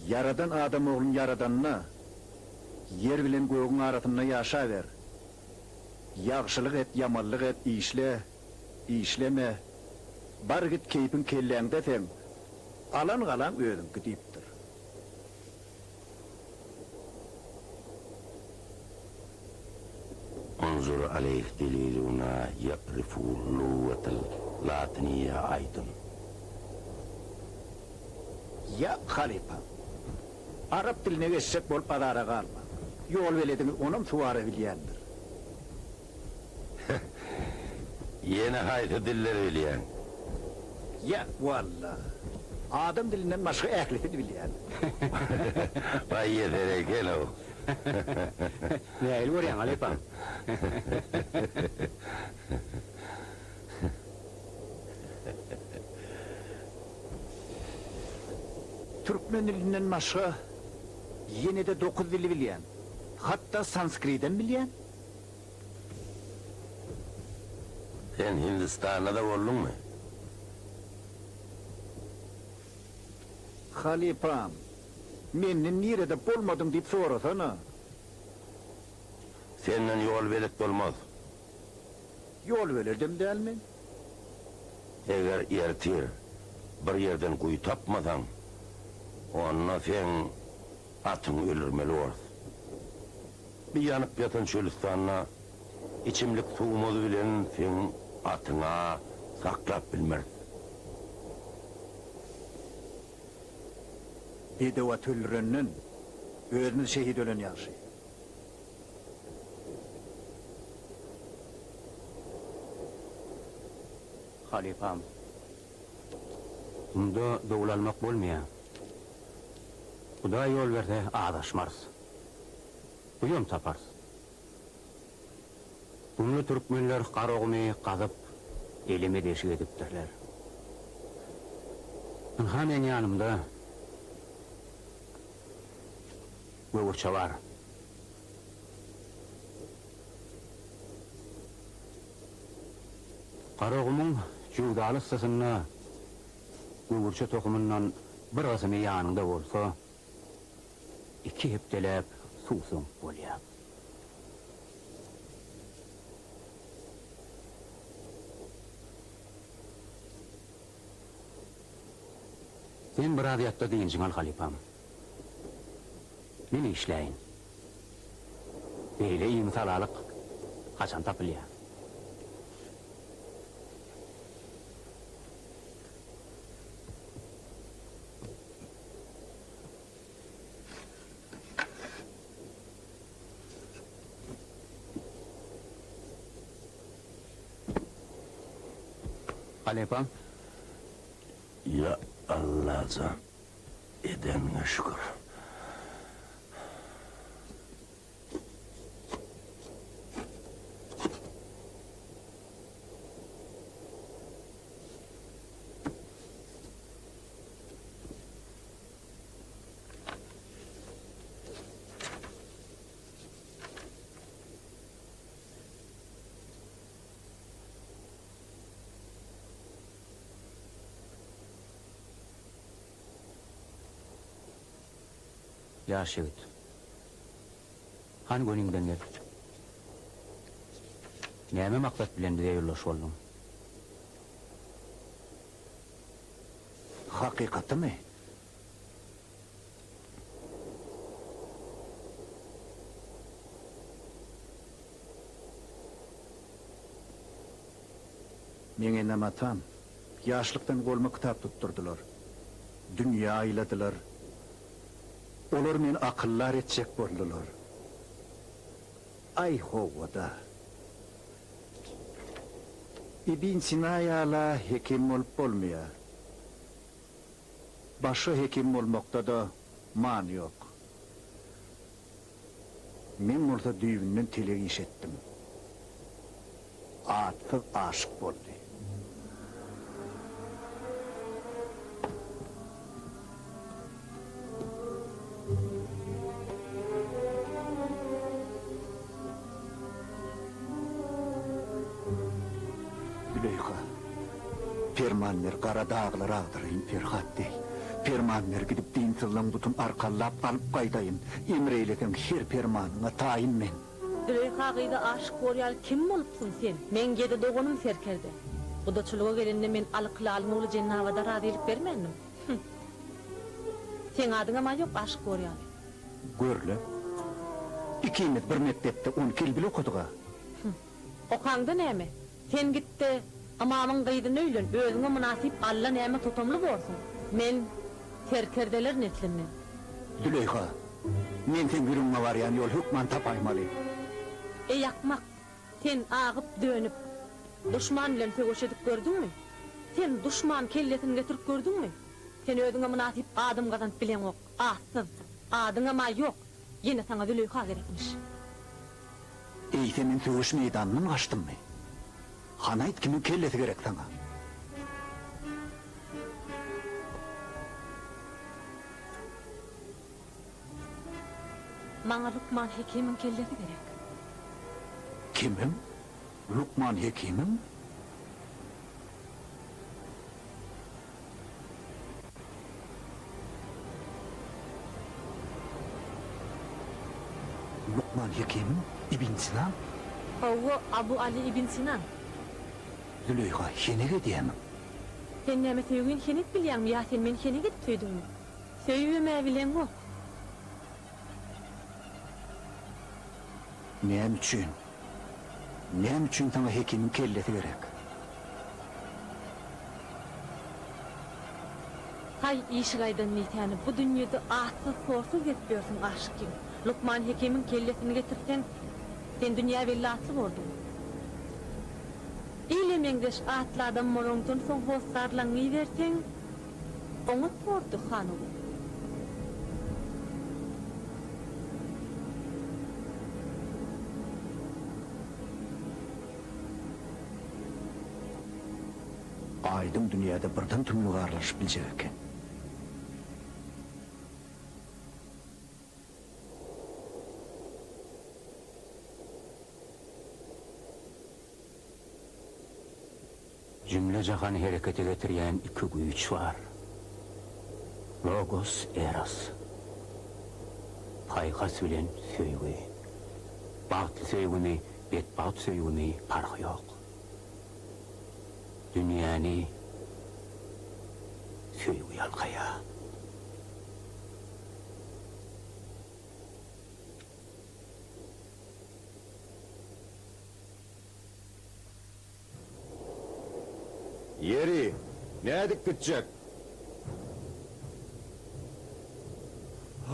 Yaradan adam oğlun yaradanına, yer bilen göğün aratyna yaşa ver. Yaxşılık et, yamanlık et, işleme. Bar git keypin kelleňde sen, alan galan özüň gidipdir. Unzur aleyh deliluna yaprifu luvatel latiniye aydın. Ya halipam, Arap diline geçsek bol padara kalma. Yol veledini onum suvarı bilyendir. Yeni haydi diller öleyen. Ya valla, adam dilinden başka ehlitini bilyen. Vay yeterek o. Näil görýän halipam? Türkmen dilinden başka yine de 9 dili bilyen. Hatta Sanskriden bilyen. Sen Hindistan'a da oldun mu? Halipam, menin nerede bolmadım deyip sorasana. Seninle yol velet olmaz. Yol verirdim değil mi? Eğer ertir bir yerden kuyu tapmadan, onunla sen atın ölürmeli olur. Bir yanıp yatan çölistanla içimlik suğumozu bilen sen atına saklap bilmez. Bedava tüllürünün özünü şehit ölen yaxşı. Halipam. Bunda doglanmak bolmaýar. Huda yol berse adaşmarys. Uyum taparys. Bunu türkmenler qarogymy qazyp elime deşik edipdirler. Ha men ýanymda Göwürçe var. Qarogymyň juwdaly sysyna Göwürçe tokumyndan bir gazymy ýanynda bolsa, iki hepdelep suwsum bolýar. Sen bir adiýatda diýinjiň halipam. Meni işleyin. Beýle imsalalyk kaçan tapylýar? Halipam, Ya Allah'a edenine şükür. ýaş ýigit. Han gönüňden gel. Näme maksat bilen bize ýollaşyp boldun? Hakykatmy? Meňe namatam, ýaşlykdan golma kitap tutturdular. Dünýä aýladylar. Olar meni akyllar etjek boldular. Ay howada. İbn Sina ýala hekim bolup bolmaýar. Başa hekim bolmakda da man ýok. Men murda düýbünden telegi işetdim. Atyp aşyk boldy. Züleyha, permanner kara dağlar ağdırayım Ferhat dey. Permanner gidip din tıllan tutun arkallap alıp gaýdaýyn. Emreýlegen her permanyna taýin men. Züleyha gyýda aşyk bolýar kim bolupsyň sen? Men gede dogunum serkerde. Budaçylyga gelende men alyklalyň uly jennabada radylyk bermendim. Sen adyňa ma ýok aşyk bolýar. Görle. İkimiz bir mektepde 10 kel bil okudyga. Okaňda näme? Sen gitdi, amamyň gyýdyny öýlen, özüňe münasip Alla näme tutumly bolsun. Men serkerdeler neslimden. Züleyha, men sen gürüňe barýan ýol hukman tapaýmaly. Yakmak, sen ağıp dönüp, düşman bilen söwüşedik gördüňmi? Sen düşman kelletini getirip gördüňmi? Sen özüňe münasip adam gazanyp bilen ok, ahsyz, adyňa ma ýok. Ýene saňa Züleyha gerekmiş. Eýse men söwüş meýdanyny gaçdymmy? Hanaýt kimin kelleti gerek saňa? Maňa Lukman Hekimiň kelleti gerek. Kimim? Lukman Hekimim? Lukman Hekimim? İbn Sinan? Owo Abu Ali ibn Sinan. Züleyha, şenege diýemem. Sen näme söýgün şenek bilýärmi ýa sen meni şenek edip söýdüňmi? Söýüme bilen ok. Näme üçin? Näme üçin taňa hekimiň kelleti gerek? Hay işgaýdan nitani bu dünýede ahsyz sorsuz getýärsiň aşyk gibi. Lukman Hekimiň kelletini getirsen, sen dünýä bellasy boldun. İle meňdeş atlardan morongdan soň hostarlaňy berseň, oňa tordy hanım. Aýdyň dünýäde birden tümlü garlaşyp biljek eken. Cümle jahan herekete getirýän iki güýç bar. Logos, Eros. Paýgas bilen söýgü. Bagtly söýgüni, betbat söýgüni farky ýok. Dünýäni söýgü ýalgaýa. Yeri, nädik gitjek?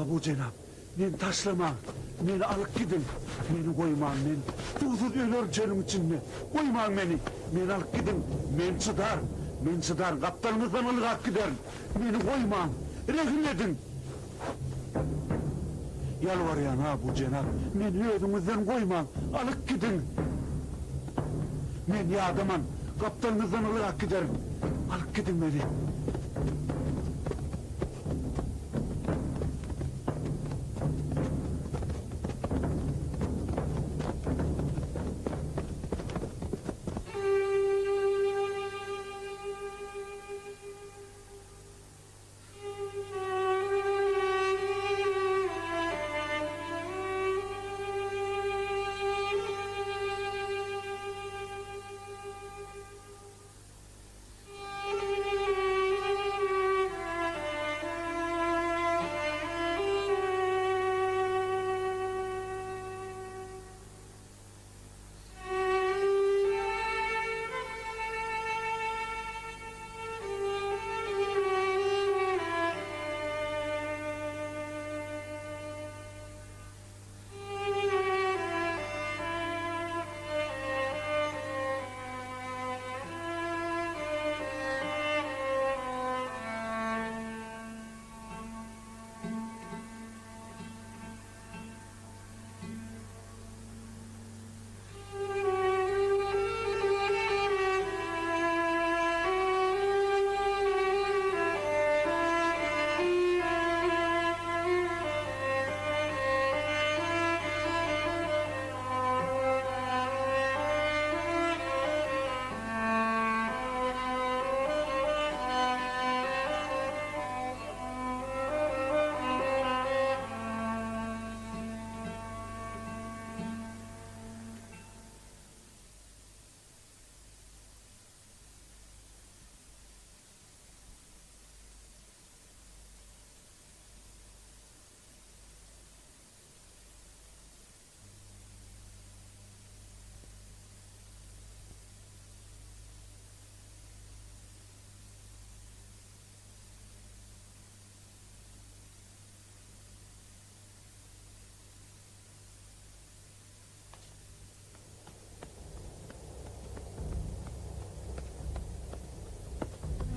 Abu Cenab, men taşlama, meni alıp gidin, meni koyman men, tuzur ölür canım içinde, koyman meni, meni alıp gidin, men çıdar, kaptanınızdan alıp gider, meni koyman, rehin edin. Yalvaryan Abu Cenab, meni özünüzden koyman, alıp gidin. Men yadaman, kaptanınızdan alıp giderim, alıp gidin beni.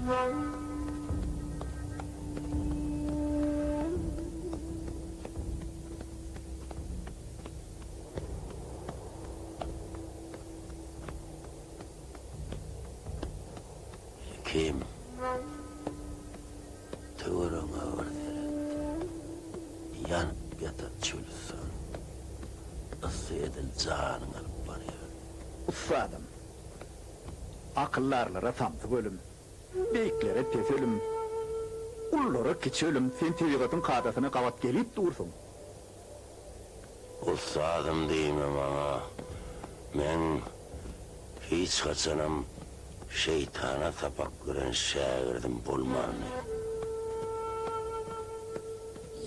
Kim? Tığırına var deret. Yanıp yatar çölüsün. Isı edil canın alıp varıyor. Ufadım. Akıllarlara tamtı bölüm. Beyiklere tez ölüm. Ullara kiç ölüm. Sen tevigatın kadasına kavat gelip dursun. Ustadım diyemem ama men hiç kaçanam şeytana tapak gören şairdim bulmanı.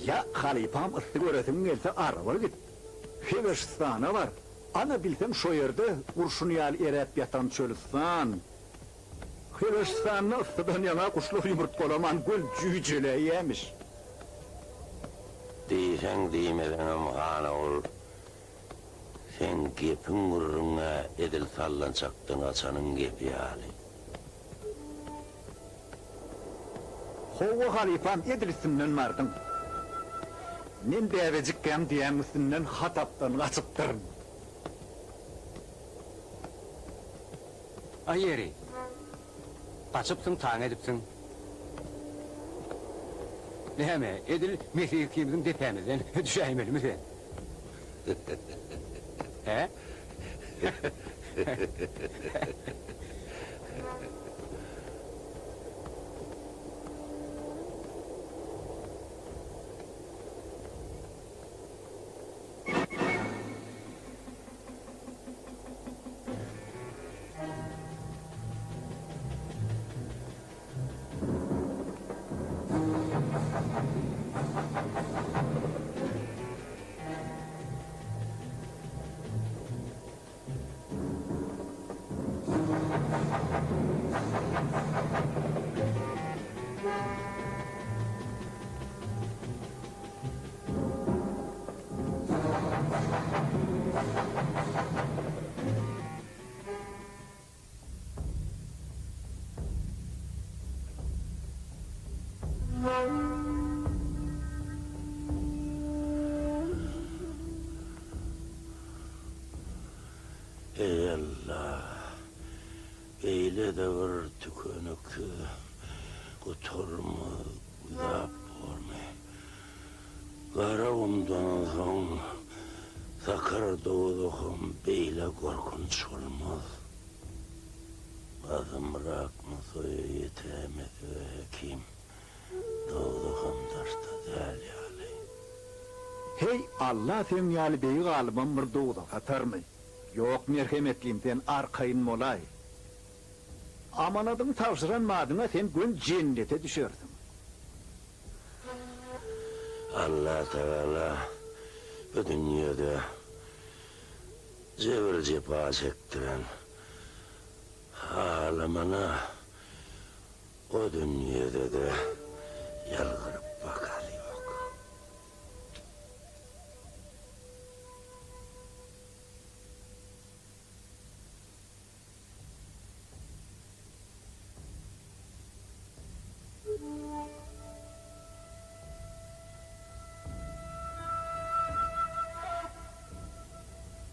Ya halifam ısı göresin gelse araba git. Heveşistana var. Ana bilsem şu yerde kurşun yal erep yatan çölüstan. Heveşistan'ın ısıdan yana kuşlu yumurtkolaman gül cücüle yemiş. Deysen diyemedenim hana ol. Sen gepin vururuna edil sallançaktın açanın gepi hali. Hova halifam edilisinden vardın. Men devecikkem diyemisinden hataptan kaçıptırın. Ay yeri. Kaçıpsın, tane edipsin. Neheme, edil mesihikimizin tepemizden düşeyim elimize. He? Ey Allah, eyle de var tükönükü, kuturma, güdap olma. Kara umdan son, sakar doğduğum beyle korkunç olmaz. Adım bırakma soyu yetemedi ve hekim, doğduğum taşta değil yani. Hey Allah sen yali beyi galıban bir doğdu atar mı? Yok merhametliğimden arkayın molay. Amanadın tavşıran madına sen gün cennete düşersin. Allah Teala bu dünyada cevir cepa çektiren alemana o dünyada da yalvarıp bakar yok.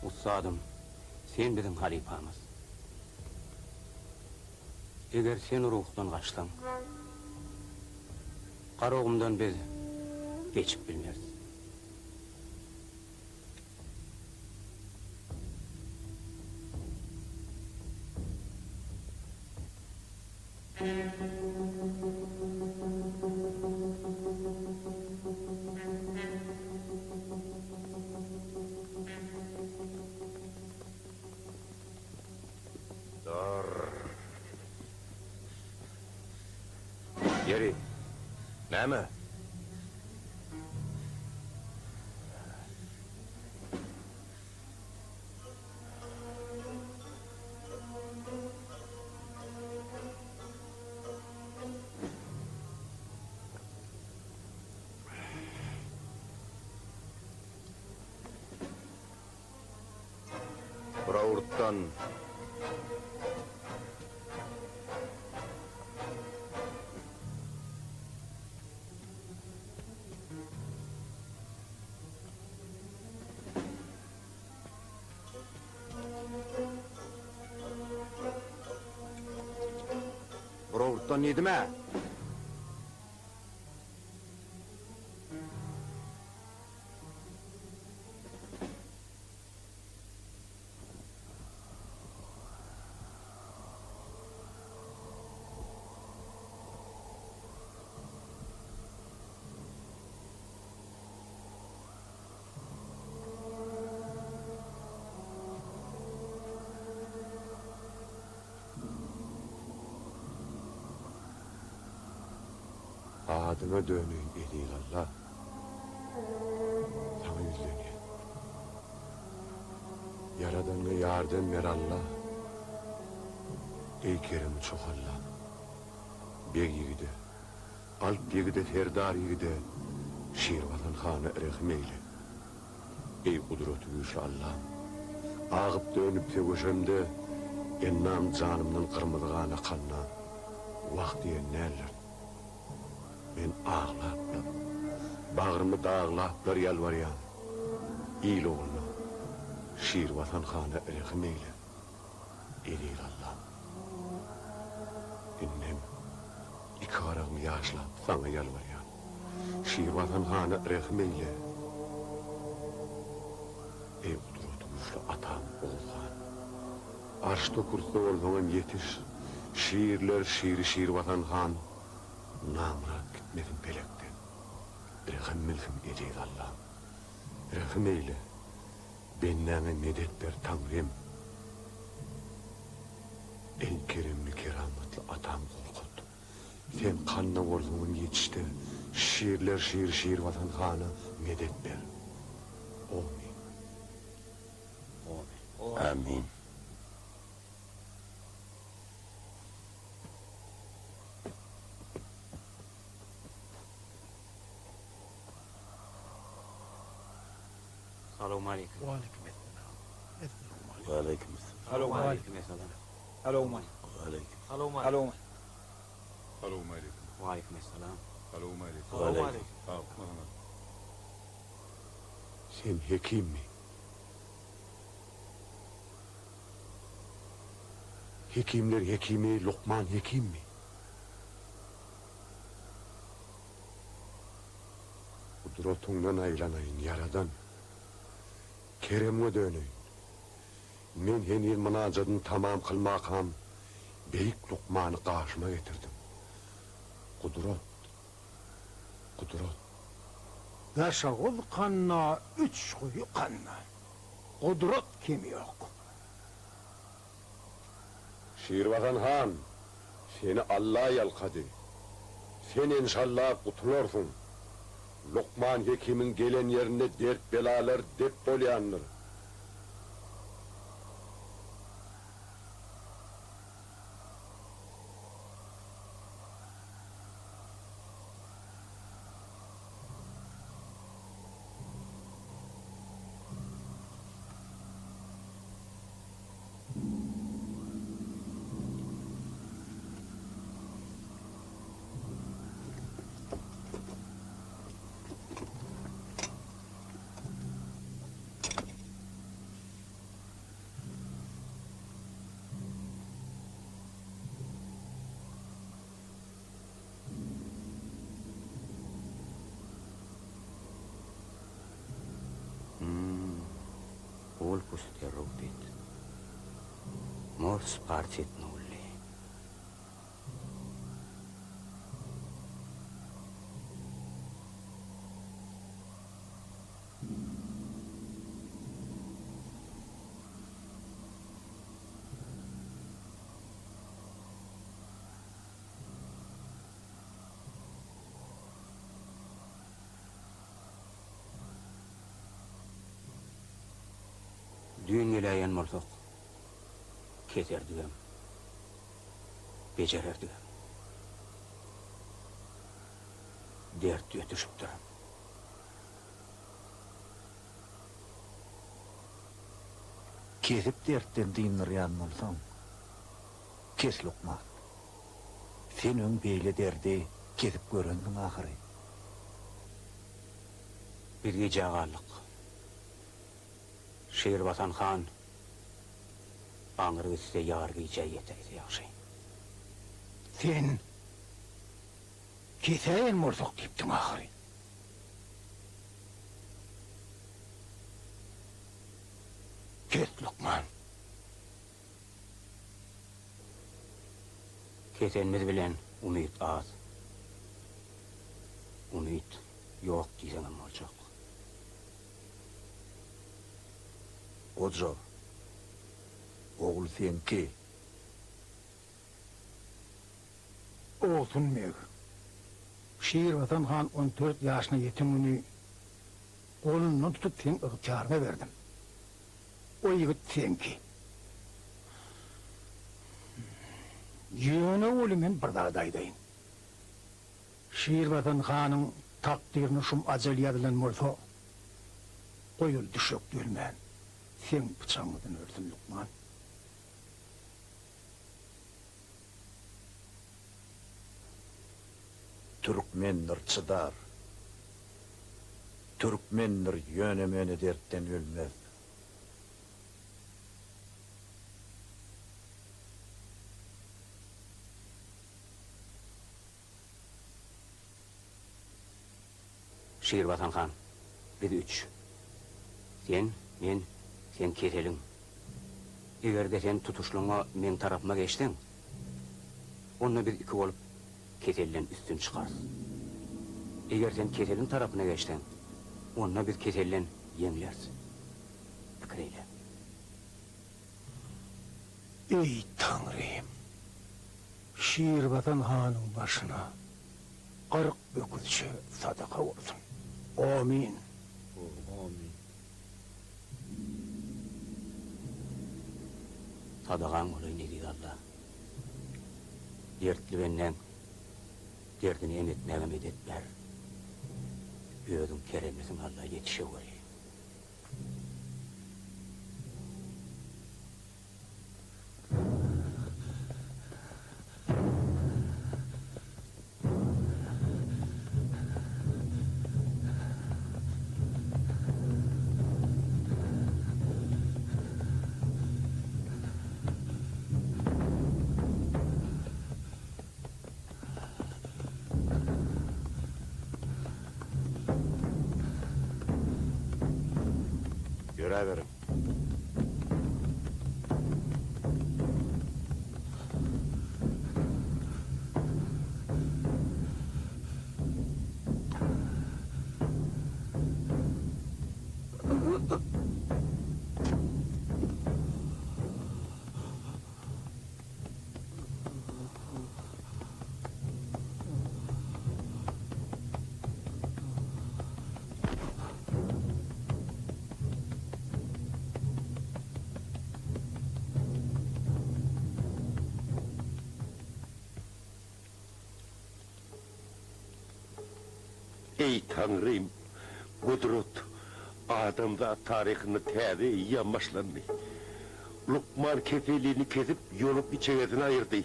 Ustadım, sen bizim halifamız. Eğer sen ruhdan kaçsan, karağımdan biz geçip bilmez. Yeri. Näme? Braurttan Otdan yedime. Adıma dönün edin Allah. Sana yüzleniyor. Yaradan'a yardım ver Allah. Ey keremi çok Allah. Beg yigide, alp yigide, terdar yigide, Şirvatan Hanı rahim eyle. Ey kudreti güçlü Allah'ım. Ağıp dönüp tegoşemde, ennam canımdan kırmızığana kanna, vakt diye neler. Ben ağlaplar, bağrımı dağlaplar yalvaryan. İyil oğluna, Şirvatan Hanı rahim eyle. Eleyl Allah'ım. Ennem, iki arağımı yaşlap sana yalvaryan. Şirvatan Hanı rahim eyle. Ey kudreti güçlü atam oğlan. Arşta kursu oğlunun yetiş. Şiirler şiiri Şirvatan Han. Namrat gitmedim pelekten. Rahim milkim edeyim Allah'ım. Rahim eyle. Benneme medet ver Tanrım. En kerimli kerametli atam korkut. Sen kanna oğlunun yetişti. Şiirler şiir Şirvatan Han'a medet ver. Amin. Amin. Selamun aleyküm. Aleyküm Ve aleyküm selam. Aleyküm selam. Aleyküm. Aleyküm. Aleyküm. Aleyküm selam. Aleyküm. Sen hekim mi? Hekimler hekimi Lokman hekim mi? Kudretundan aylanayın yaradan. Kerem'e dönün. Men henir münacatını tamam kılmakam. Beyik Lokman'ı karşıma getirdim. Kudret. Daşağıl kanna, üç kuyu kanna. Kudret kimi yok. Şirvatan Han, seni Allah yalkadı. Sen inşallah kutulursun. Lokman hekimin gelen yerine dert belalar dep bolyanlar. Ol puste robit. Mors partit nulle. Düğünleyen mortok. Keterdigem. Becererdigem. Dert ötüşüp duram. Kesip dertten dinleyen olsam, kes Lokman. Senin beyle derdi kesip görendin ahire. Bir gece ağarlık. Şirvatan Han Ağır gitse yar giyce yeteydi yaxşı. Sen Keseyen morsok diptin ahırı. Kes Lokman. Kesenimiz bilen umit az. Umit yok diýseňem boljak. Ojo. Oğul senki. Olsun meg. Şehirvatan han 14 yaşına yetimini kolundan tutup sen ıhtiярına verdim. O yigit senki. Yöne ölümün bir dağdaydayın. Şehirvatan hanın takdirini şum acel yadılan bolsa koyul düşök dölmen. Sen bıçağımdan öldün Lukman. Türkmenler çıdar. Türkmenler yönemeni dertten ölmez. Şehirvatan han, biz üç. Sen, men, sen keselin. Egerde sen tutuşluğuna men tarafıma geçtin, onunla biz iki olup kesellen üstün çıkarız. Eger sen keselin tarafına geçtin, onunla biz kesellen yemleriz. Fikir eyle. Ey Tanrıyım! Şehirvatan hanın başına 40 bökülçe sadaka olsun. Amin. Sadakan olay ne dedi Allah? Dertli benden, derdini emetmeye medet ver. Ödün keremlisin Allah yetişe göreyim. Göreverin. Ey Tanrım, Kudret, adamda tarihini täze yamaşlandı. Lukman kefeliğini kesip yolup içerisine ayırdı.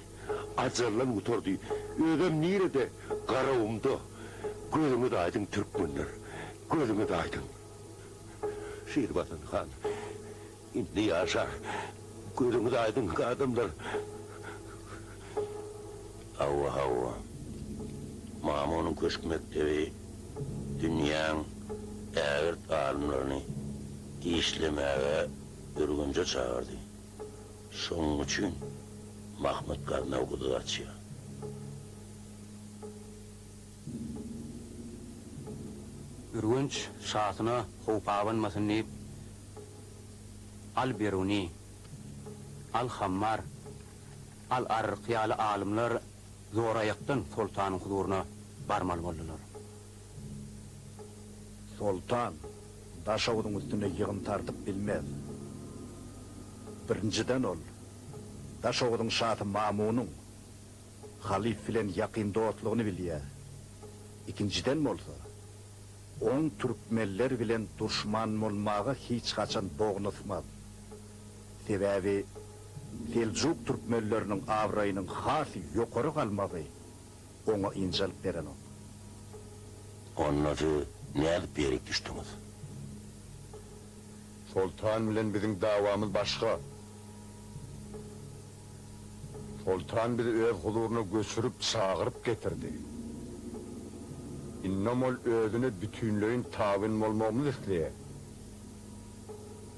Acırlan oturdu. Ödem nerede? Karavumda. Gözümü de aydın Türkmenler. Gözümü de aydın. Şehirvatan han, indi yaşa. Gözümü de aydın adamlar. Havva havva. Mamunun köşkmektevi dünyanın ağırt alimlerini işlemeye ürgünce çağırdı. Şunun için Mahmut karnı okudu açıyor. Ürgünç şahsına hupavınmasın deyip al Beruni, al Hammar, al Arriqiyalı alimler zorayıktın sultanın huzuruna barmalı boldular. Sultan, Daşoğudun üstüne yığın tartıp bilmez. Birinciden ol, Daşoğudun şahı Mamun'un halif bilen yakın doğutluğunu bilýär. İkinciden mi olsa, on Türkmenler bilen düşman bolmaga hiç kaçan boğnusmaz. Sebebi, Seljuk Türkmenlerinin avrayının hası yukarı kalmağı, ona incelik veren o. Onun adı ne alıp berek düştünüz? Sultan bilen bizim davamız başka. Sultan bizi ev huzuruna göçürüp çağırıp getirdi. İnnemol özüne bütünlüğün tabin olmamız isteye.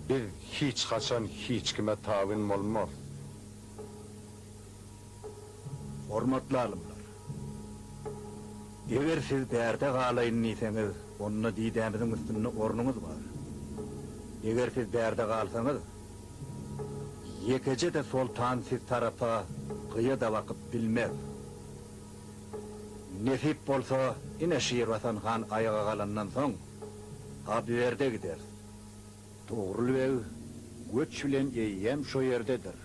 Biz hiç kaçan hiç kime tabin olmaz. Hormatly alymlar. Eger siz därde galayyn diýseňiz, onunla diýdämizin üstünde ornuňuz bar. Eger siz därde galsaňyz, ýekece de sultan siz tarafa gyýa da wakyp bilmez. Nesip bolsa, ine Şirvatan han ayağa galandan soň, haberde gider. Dogry we göç bilen eýýem şo ýerdedir.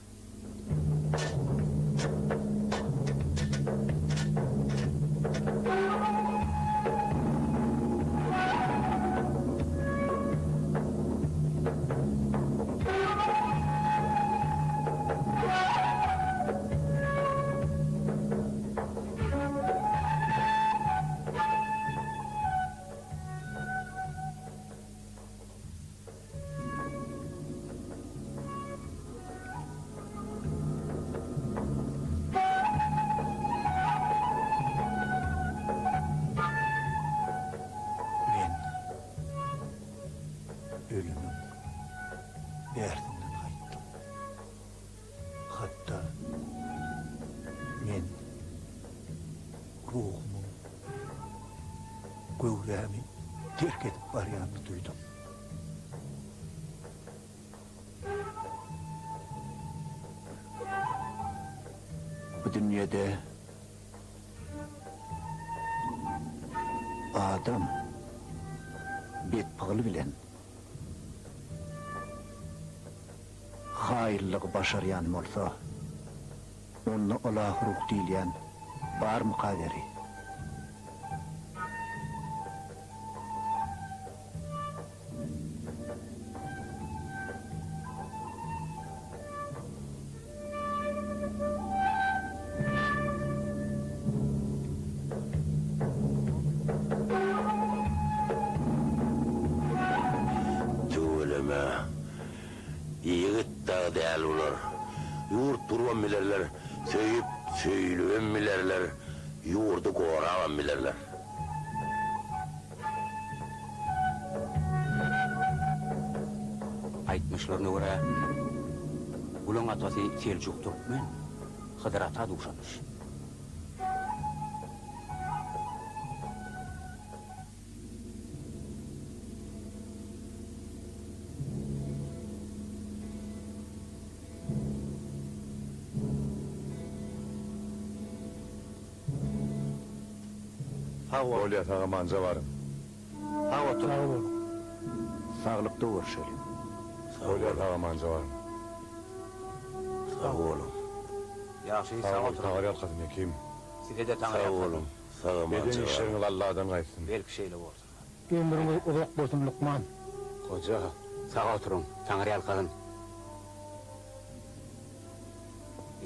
Men ölümün derdinden qaytdım. Hatta men ruhumun göwrämi terk edip barýandy duydum. Bu dünyada adam betpaly bilen haýyrlygy başarýan bolsa, onu Allah ruh diýilýän barmy kaderi? Tüveleme. Yiğit dağı değerli olar. Yurt durvan bilerler. Söyüp söylüven bilerler. Yurdu koravan bilerler. Aýtmışlaryna görä, ulan atasy Seljuk Türkmen, Hydyr ata duşanyş. Ol yatağa manca varım. Sağlıkta görüşelim. Ol yatağa manca varım. Sağ olun. Ýaşy Sağ sağ ol, otur. tağır yatkadım ekim. Size de taňa Sağ olun. Sağ olun. Beden işleriniz Allah'dan gaýsyn. Belki şeýle bolsun. Ömrüňiz uzak bolsun Lukman. Koca, Sağ oturun, taňa ýalkadyn.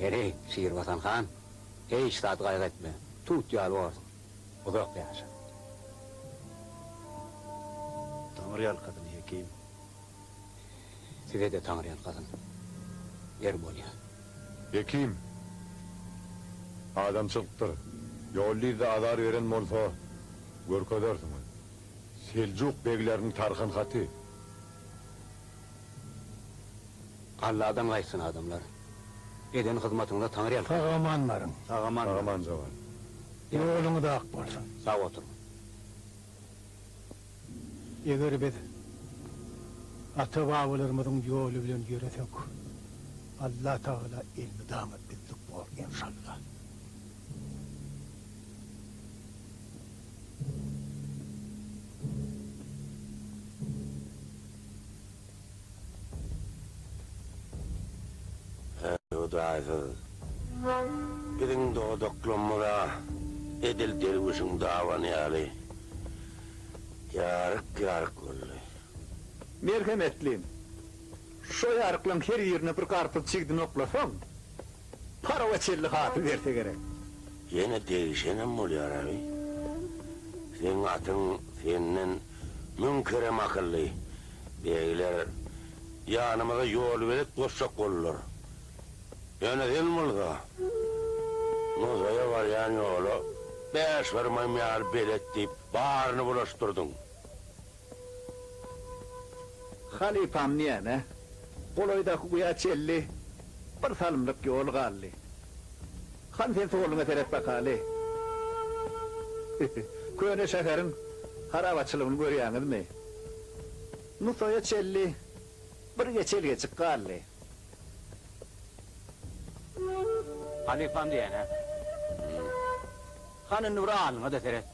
Ere, Şirvatan han, hiç zat gaýgy etme. Tut ýaly bolsun. Uzak ýaşa. Tanrı yalkadın hekim. Size de taňa ýalkadyn. Yer bolýa. ekim. Adamçılıktır. Yollyda azar veren bolsa, görkezersin. Seljuk beglerinin tarkan haty. Allah'dan gaýsyn adamlar. Eden hyzmatyňda taňa ýalkadyn. Tagaman barın. Tağa manca var. Yoluňy da ak bolsun. Sağ oturun. Eger biz ata babalarymyzyň ýoly bilen ýöresek, Allah Taala elmi damat bizlik bol inşallah. O da aysız. Gidin doğduklamura edil dervişin davanı yali. Yarık oldu. Merhametlim. Şo ýaryklyň her ýerine bir garpyl çigdin oklasaň, para we çelli haty berse gerek. Yine değişenem oluyor abi. Senin atın senden münkerem akıllı. Beyler yanımıza yol verip koşacak olurlar. Yani değil mi oldu? Muzaya var yani oğlu. Beş varmam yar belet deyip bağrını bulaştırdın. Halifam niyene? Koloydaki kuya çelli, bir salımlık yol galli. Han sen soğuluna terep bakali. Köne şekerin harabaçılığını görüyanız mı? Nusoya çelli, bir geçel geçik galli. Halifam diyene. Hanın nura alına da seret.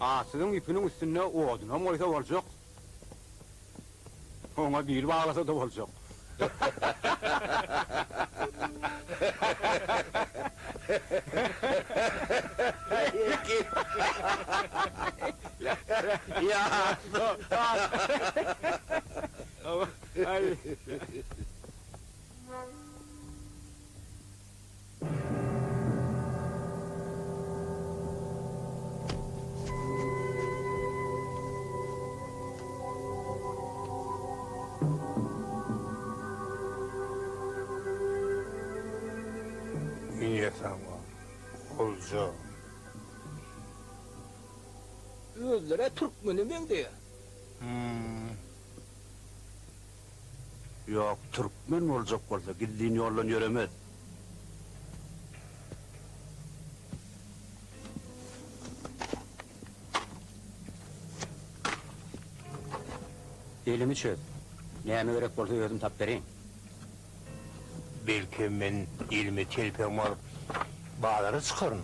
Asının ipinin üstüne oduna moysa olacak. Ona bir bağlasa da olacak. Ya. Ay. İyi tamam. Olacak. Özlere Türkmeni men diye. Yok, Türkmen olacak bolsa gildiğin yollan yürümez. Elimi çöz. Neyme gerek bolsa özüm tap vereyim. Belki men ilmi telpem alıp bağları çıkarın.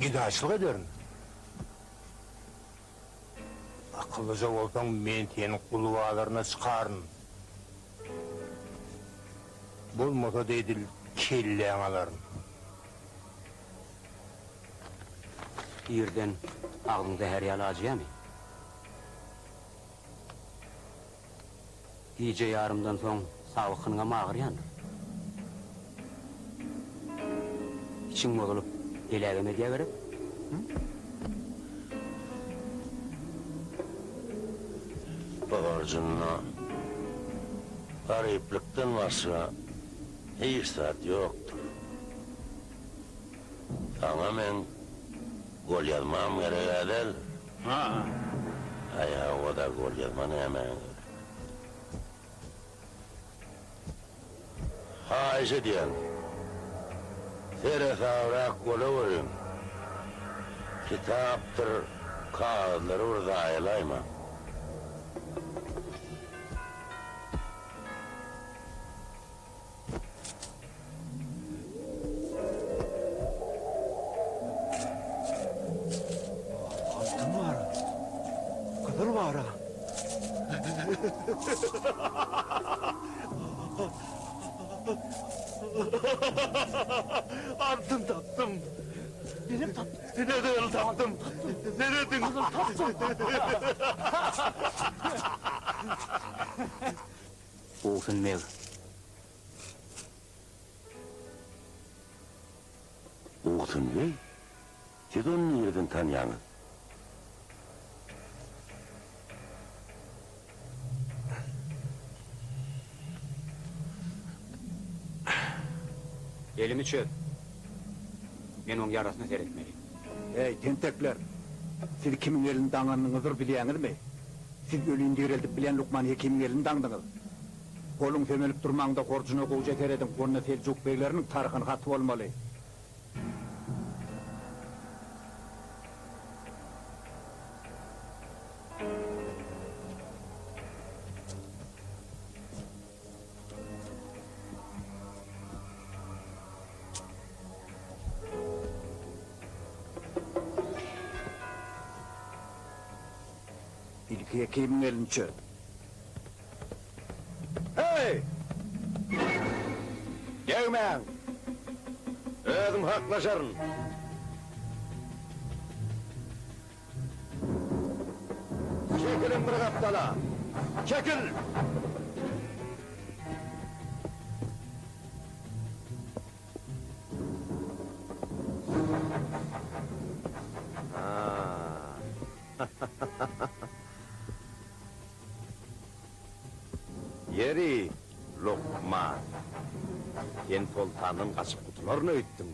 Gidaçlık ederin. Akıllıca olsan men senin kulu bağlarına çıkarın. Bulmasa deydil kelleğen aların. Yerden ağlınıza her yalı acıya mı? Gece yarımdan son sağlıkına mı ağır yanır? İçin bozulup ilerleme diye verip? Bağırcınına gariplikten varsa hiç saat yoktur. Tamamen gol yazmam gerek değil. Ha, Ayağı o da gol yazmanı hemen. Ha işte diyen. Tere savrak golü vurun. Kitaptır, kağıtları orada ayılayma. Altın var. Kadar var ha. Altın tattım. Benim tattım. Nereden tattım? Nereden tattım? Olsun mev. Uğutun Bey, siz onu nereden tanıyanız? Elimi çöz. Ben onun yarasını seyretmeliyim. Ey tentekler, siz kimin elini dağınınızdır biliyeniz mi? Siz ölüyün diriltip bilen Lukman Hekim'in elini dağdınız. Kolun femelip durmağında korcuna koğuca teredin, konuna Selçuk beylerinin tarıkını katı olmalı. İlki Hekim'in elini çöz. Hey! Gelmeyin! Özüm haklaşarım. Çekilin bir kaptala! Çekil! Yeri Lokman. Sen sultanın kaçıp kutularını öttün mü?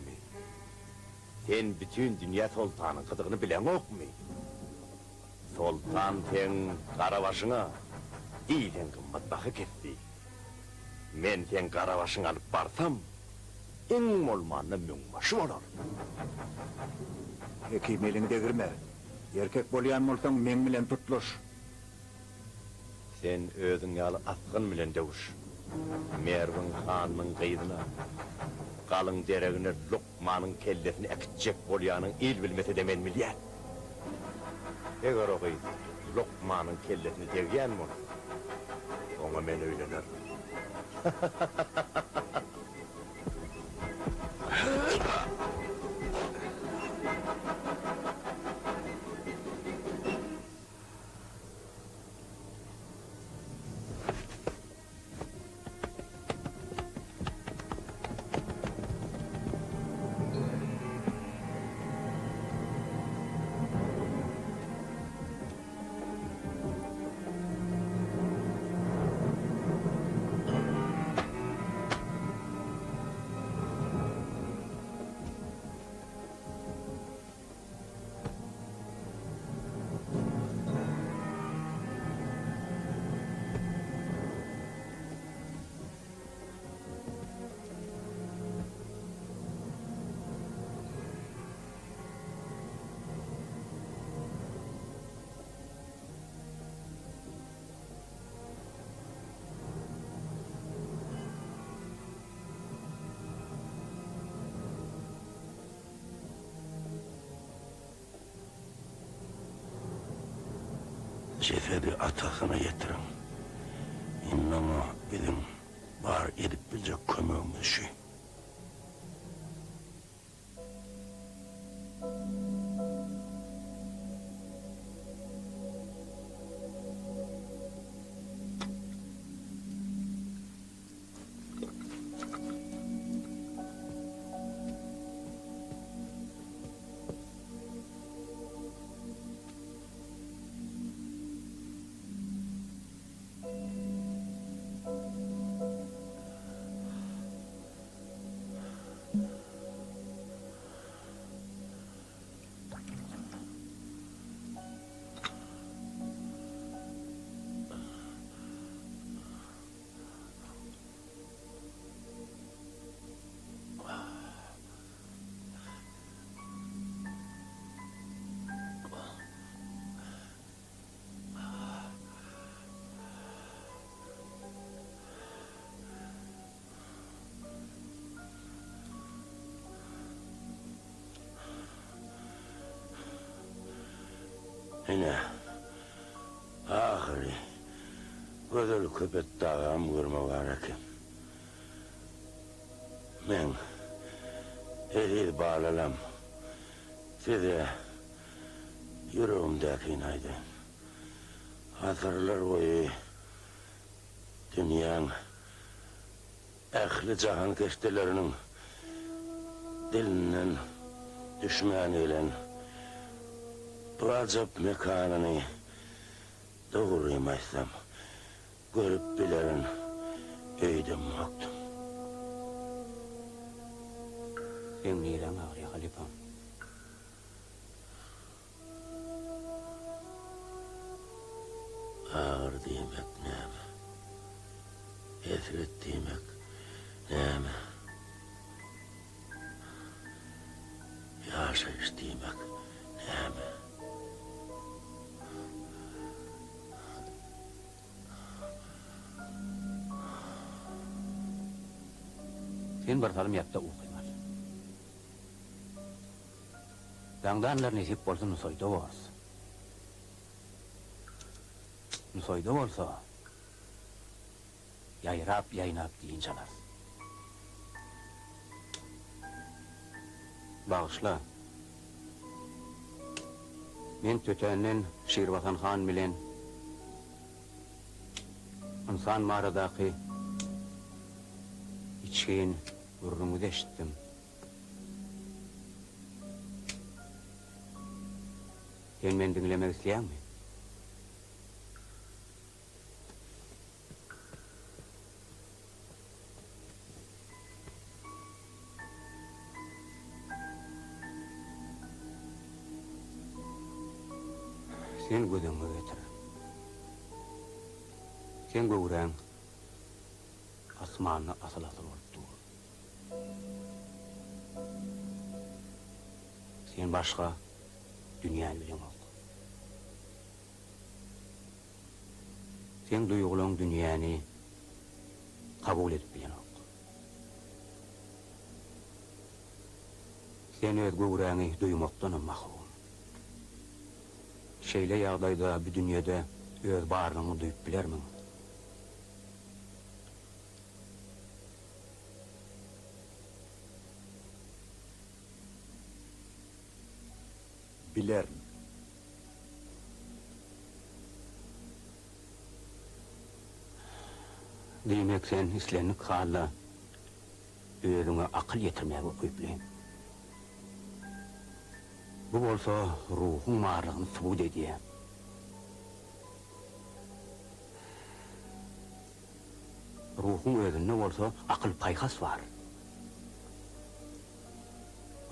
Sen bütün dünya sultanın kıdığını bilen ok mu? Sultan sen Karabaşı'na iyiden kımmat bakı ketti. Men sen Karabaşı'nı alıp barsam, en molmanlı müngbaşı olur. Eki melingde girme. Erkek bolyan bolsaň men bilen tutuluş. Sen özüň ýaly asgyn bilen döwüş. Merwin hanyň gyýdyna, galyň deregine Lukmanyň kellesini ekitjek bolýanyň il bilmese de men bilýän. Eger o gyýdy Lukmanyň kellesini degýän bolsa, oňa men öýlener. Ceferi atasına getirin. İnnama bizim var edip bilecek kömüğümüz şey. Yine ahiri gözül köpet dağım görme var ekim. Men elil bağlalam. Size yüreğimdeki inaydı. Hatırlar boyu dünyanın ehli cahan keştelerinin dilinden düşman ile bu acap mekanını doğruymaysam görüp bilerin öydüm yoktum. Sen neyden ağrıyor halifam? Ağır demek neyme? Esret demek neyme? Yaşayış demek neyme? Sen barsalım yapta okuymalı. Dağdanlar nesip bolsa Nusoyda olsa. Nusoyda olsa yayrap yaynap deyin çalar. Bağışla. Men tötenden Şirvatan Han bilen insan mağaradaki içkiyin burnumu deşittim. Sen men dinlemek isteyen mi? Sen gödüňe getir. Sen göwüräň asmanyny asal-asal bolup dur. Sen başga dünýäni bilenok. Sen duýgulaň dünýäni kabul edip bilenok. Sen öz göwüräňi duýmakdan mahrum. Şeýle ýagdaýda bu dünýede öz barlygyny duýup bilermiň? Bilerim. Diýmek sen islenlik halla özüňe akyl ýetirmäge okuyup bilen. Bu bolsa ruhuň marlygyny subut edýär. Ruhuň özünde bolsa akyl paýhas bar.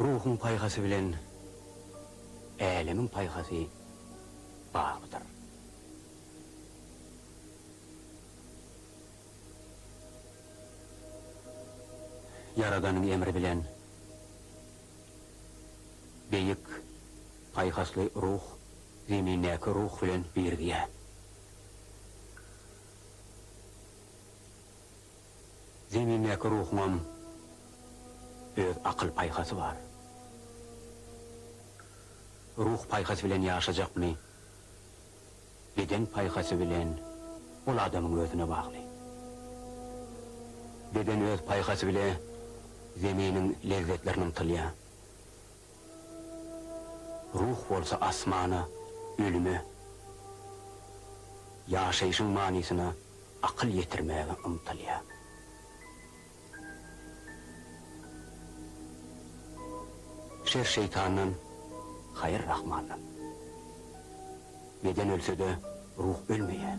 Ruhuň paýhasy bilen älemin paýhasy baglydyr. Yaradanyň emri bilen beýik paýhasly ruh zemindäki ruh bilen birgä. Zemindäki ruhum öz akyl paýhasy bar. Ruh paýhasy bilen ýaşajakmy? Beden paýhasy bilen ol adamyň özüne bagly. Beden öz paýhasy bilen zeminin lezzetlerini tılya. Ruh bolsa asmana, ölümü, yaşayışın manisine akıl yetirmeye ımtılya. Şer şeytanın, hayır Rahman'ın. Beden ölse de ruh ölmeye.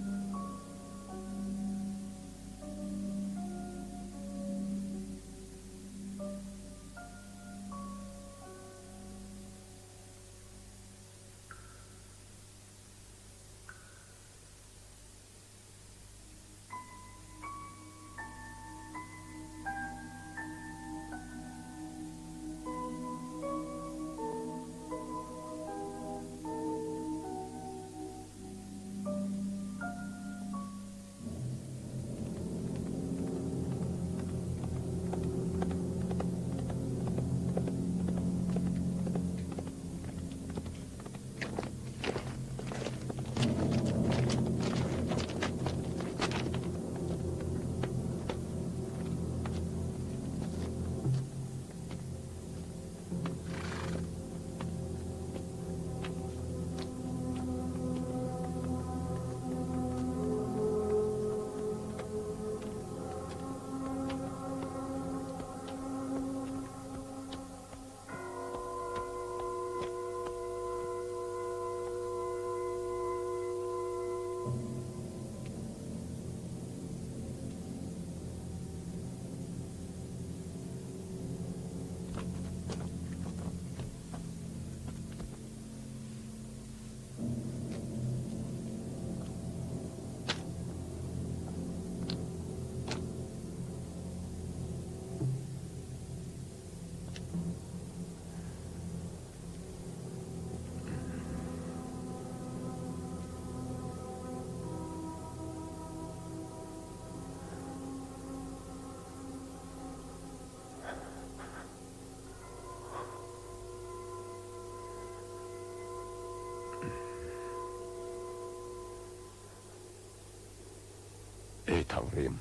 Ey Tanrım,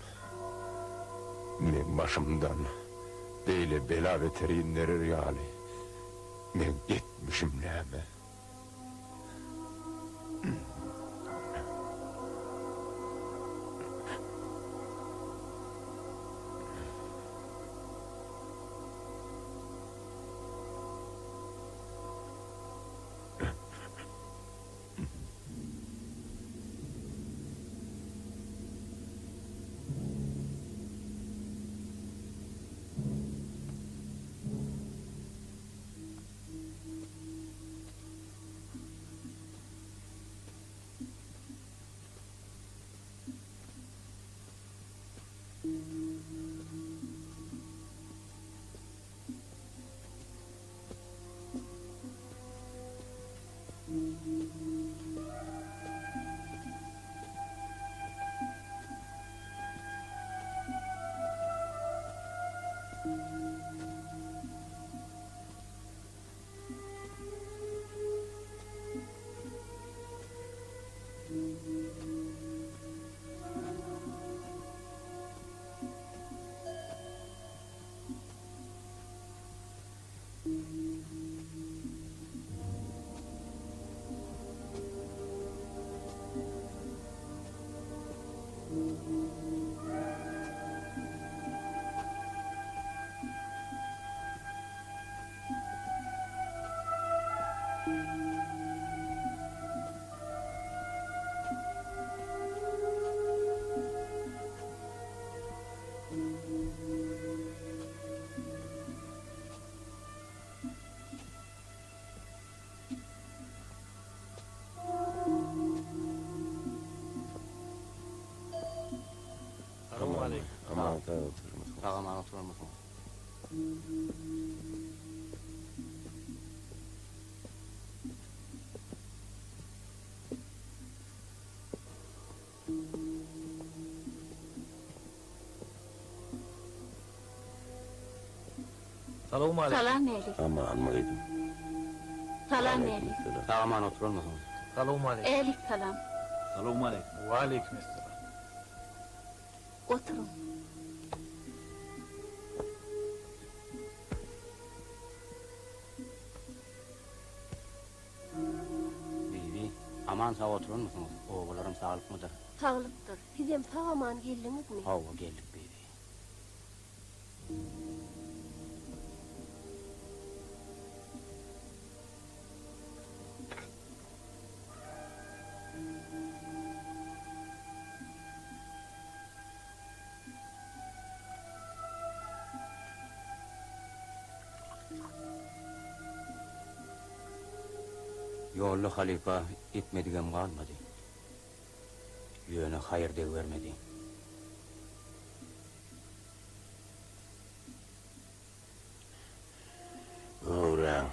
men başımdan beýle bela beteriýinleri ýaly, men etmişim näme? Aman da oturmuş. Ağaman oturur musun? Salam aleyküm. Aman mıydım? Salam aleyküm. Ağaman oturur musun? Eylik salam. Selamun aleyküm. Ve aleyküm selam. Oturun. Bibi, aman sağ oturur musunuz? Oğullarım sağlık mıdır? Sağlıktır. Sizem sağaman geldiniz mi? Hava geldik bibi. Yollu halifa etmedigem kalmadı. Yöne hayır de vermedi. Öğren,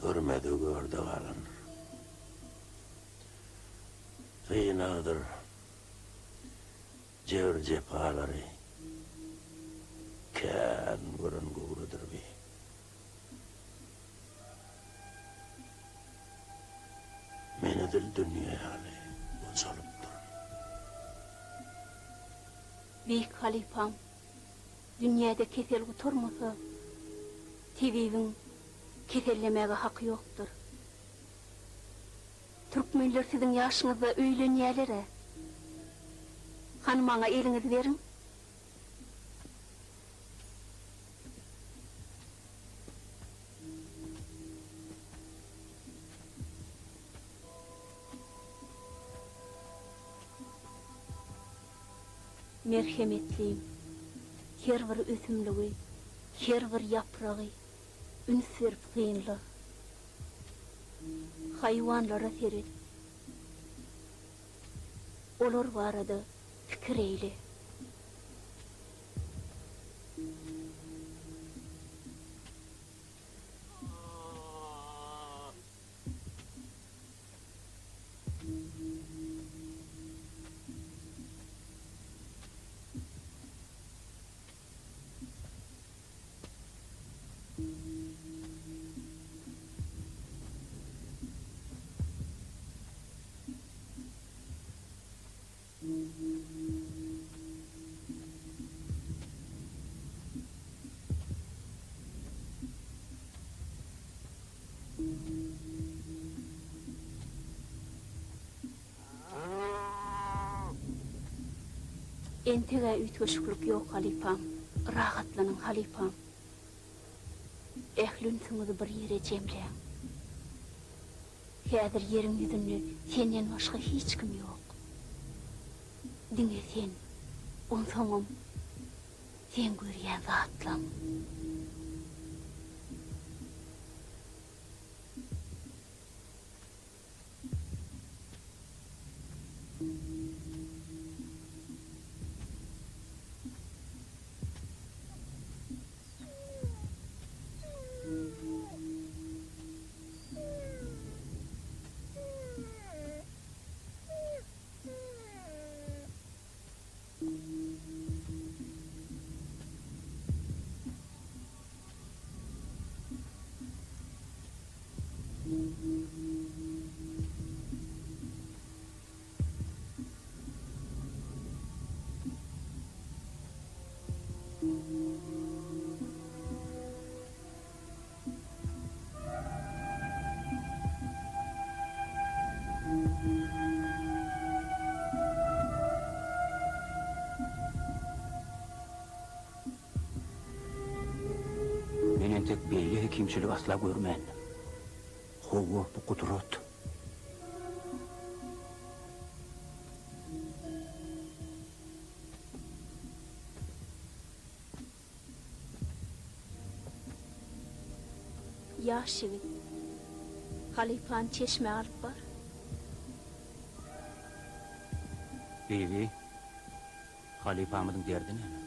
görmedi gördü kalın. Kıyınağıdır, cevr cephaları, kân görün guğrudur bir. Meni dil dünyayali, bozulup durun. Büyük halifam, dünyada kesel oturmasa, tevibin kesellemeye hakkı yoktur. Türkmenler sizin yaşınızda öýlenýärler. Hanımana elinizi verin. Merhemetliyim. Her bir ösümlüğü, her bir yaprağı, üns verip kıyınlı. Hayvanlara serin. Olur barada fikir eyle. Entege ütköşüklük yok halifam, rahatlanın halifam. Ehlünsünüzü bir yere cemleyin. Häzir yerin yüzünde senden başka hiç kim yok. Dine sen, on soňam sen görýän zatlam. tek beýle hekimçilik asla görmän. Howa bu kudret. Yaş yigit. Halifan çeşme alıp bar. Beýle halifamyzyň derdi näme?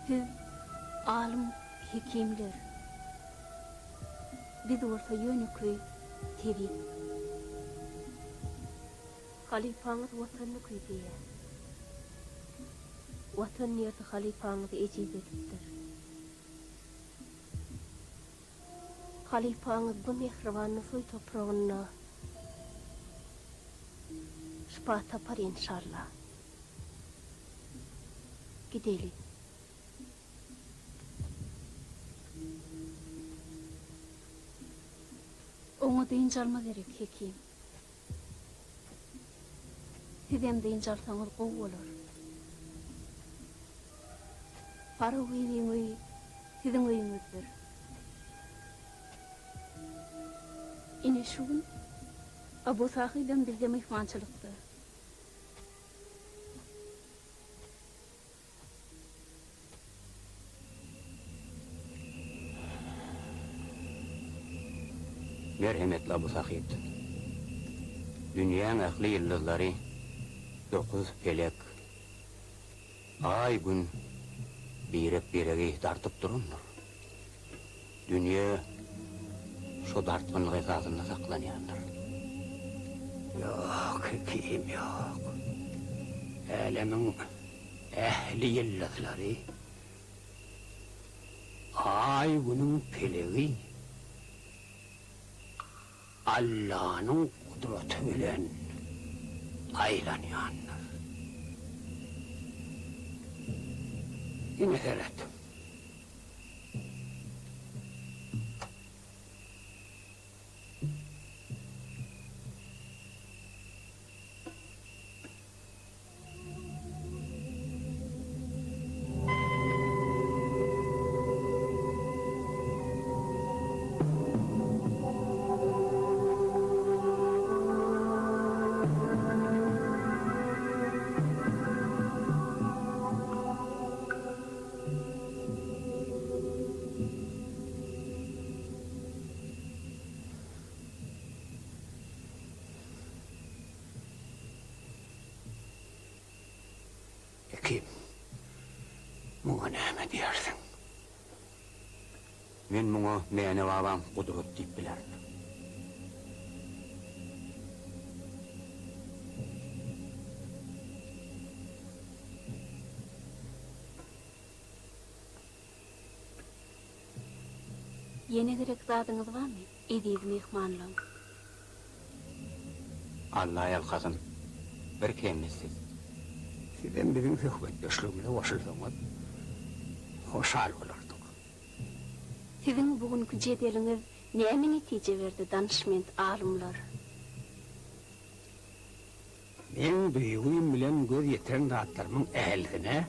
Siz alim hekimler. Biz orta yönüköy tebip. Halifanız vatanını köydüye. Vatan niyeti halifanızı eciz edipdir. Halifanız bu mehribanlı soy toprağına şifa tapar inşallah. Gidelim. Onu deyince alma gerek hekim. Sizem deyince alsanız kov olur. Para uyuyun uy, sizin uyunuzdur. Yine şu gün Abu Sahib'den bizde mihmançılıktı. Merhametli Abu Sahib. Dünyanın aklı yıldızları 9 felek. Ay gün birek dartıp durundur. Dünya şu dartmanlık esasında saklanyandır. Yok hekim yok. Alemin ehli yıldızları ay günün feleği Allah'ın kudreti bilen aylanyandır. Yine seyret. Hekim, muğa näme diýersiň? Men muğa meni babam kudret diýip bilerdim. Yine gerek zadınız var mı? Ediz mihmanlığım. Allah yalkasın, bir kemizsiz. Sizden bizim söhbetleşliğimle başlasanız, hoşal olurduk. Sizin bugünkü cedeliniz näme netice verdi danışment alimler? Men büyüğüm bilen göz yetiren zatlarımın ehline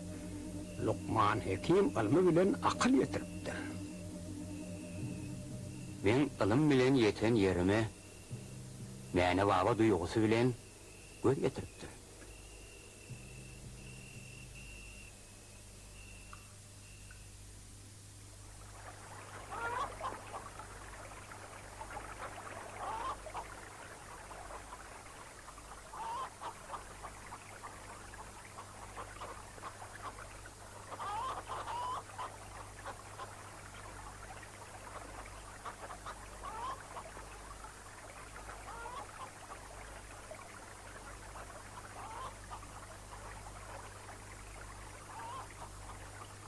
Lokman Hekim ilmi bilen akıl yetiripdir. Men ilim bilen yeten yerime meni baba duygusu bilen göz yetiripdir.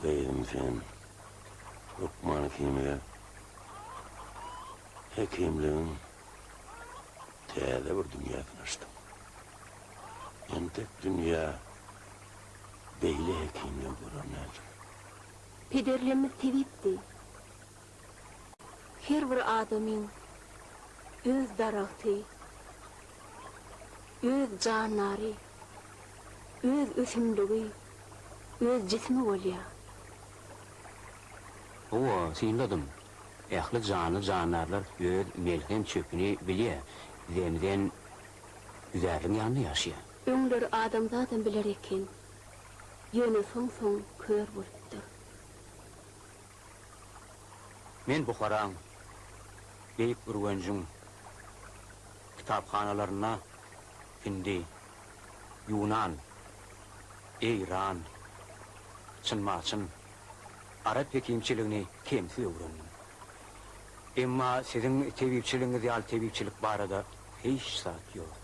Deydim sen, Lokman Hekim'e, hekimliğin täze bir dünyasını açtım. Entek dünya beýle hekimle görünür. Pederlerimiz tebipdi. Her bir adamın öz daraxty, öz canary, öz ösümligi, öz cismi bolýar. O, sinladım. Ähli canı canarlar öz melhem çöpünü bilýär. Zemden güzärliň ýanyna ýaşaýar. Öňleri adam zaten biler eken. Ýöne soň kör bolupdyr. Men Buharaň beýik urganjyň kitaphanalaryna Hindi, Yunan, İran, çynmaçyn, Arap hekimçiligini kemsi öwrendim. Emma sizin tebipçiliğiniz ýaly tebipçilik barada hiç saat ýok.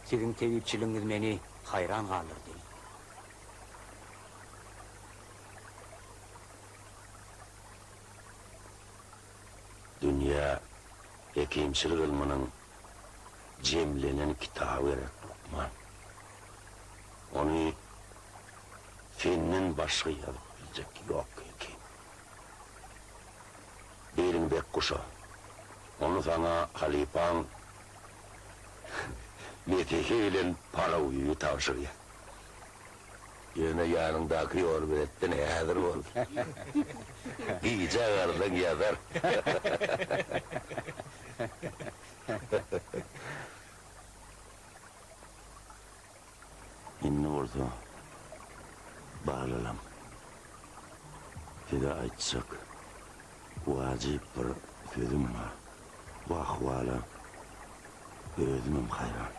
Sizin tebipçiliğiniz meni hayran kaldırdı. Dünya hekimçilik ilminin cemlenen kitabı eret Lukman. Onu fennin başka yazıp bilecek yok hekim. Berin bek kuşa. Onu sana halipan metehiyle para uyuyu tavşırıyor. Yine yanındaki yol bilettin hazır ol. İyice ağırdan yazar. İnni oldu. Bağlalam. Size açsak vacip bir sözüm var. Bu ahvala özümüm hayran.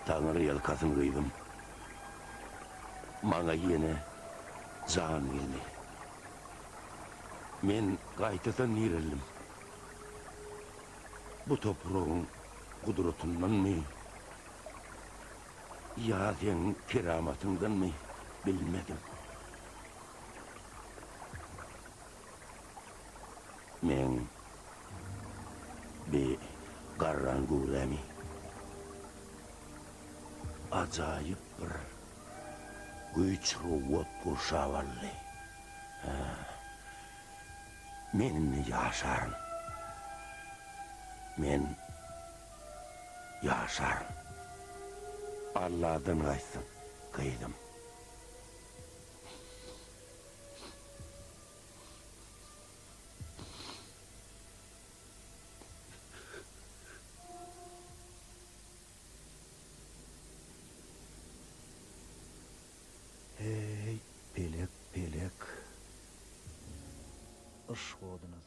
Tanrı yelkasın kıydım. Bana yine can geldi. Men gaytadan nirelim. Bu toprağın kudretundan mı? Ya sen keramatından mı? Bilmedim. Men bir garrangulemi. Acayip bir güç ruhut kurşavalli. Men yaşarım. Men yaşarım. Allah'dan gaysın kıydım. Hey, pelek pelek. Iş oduna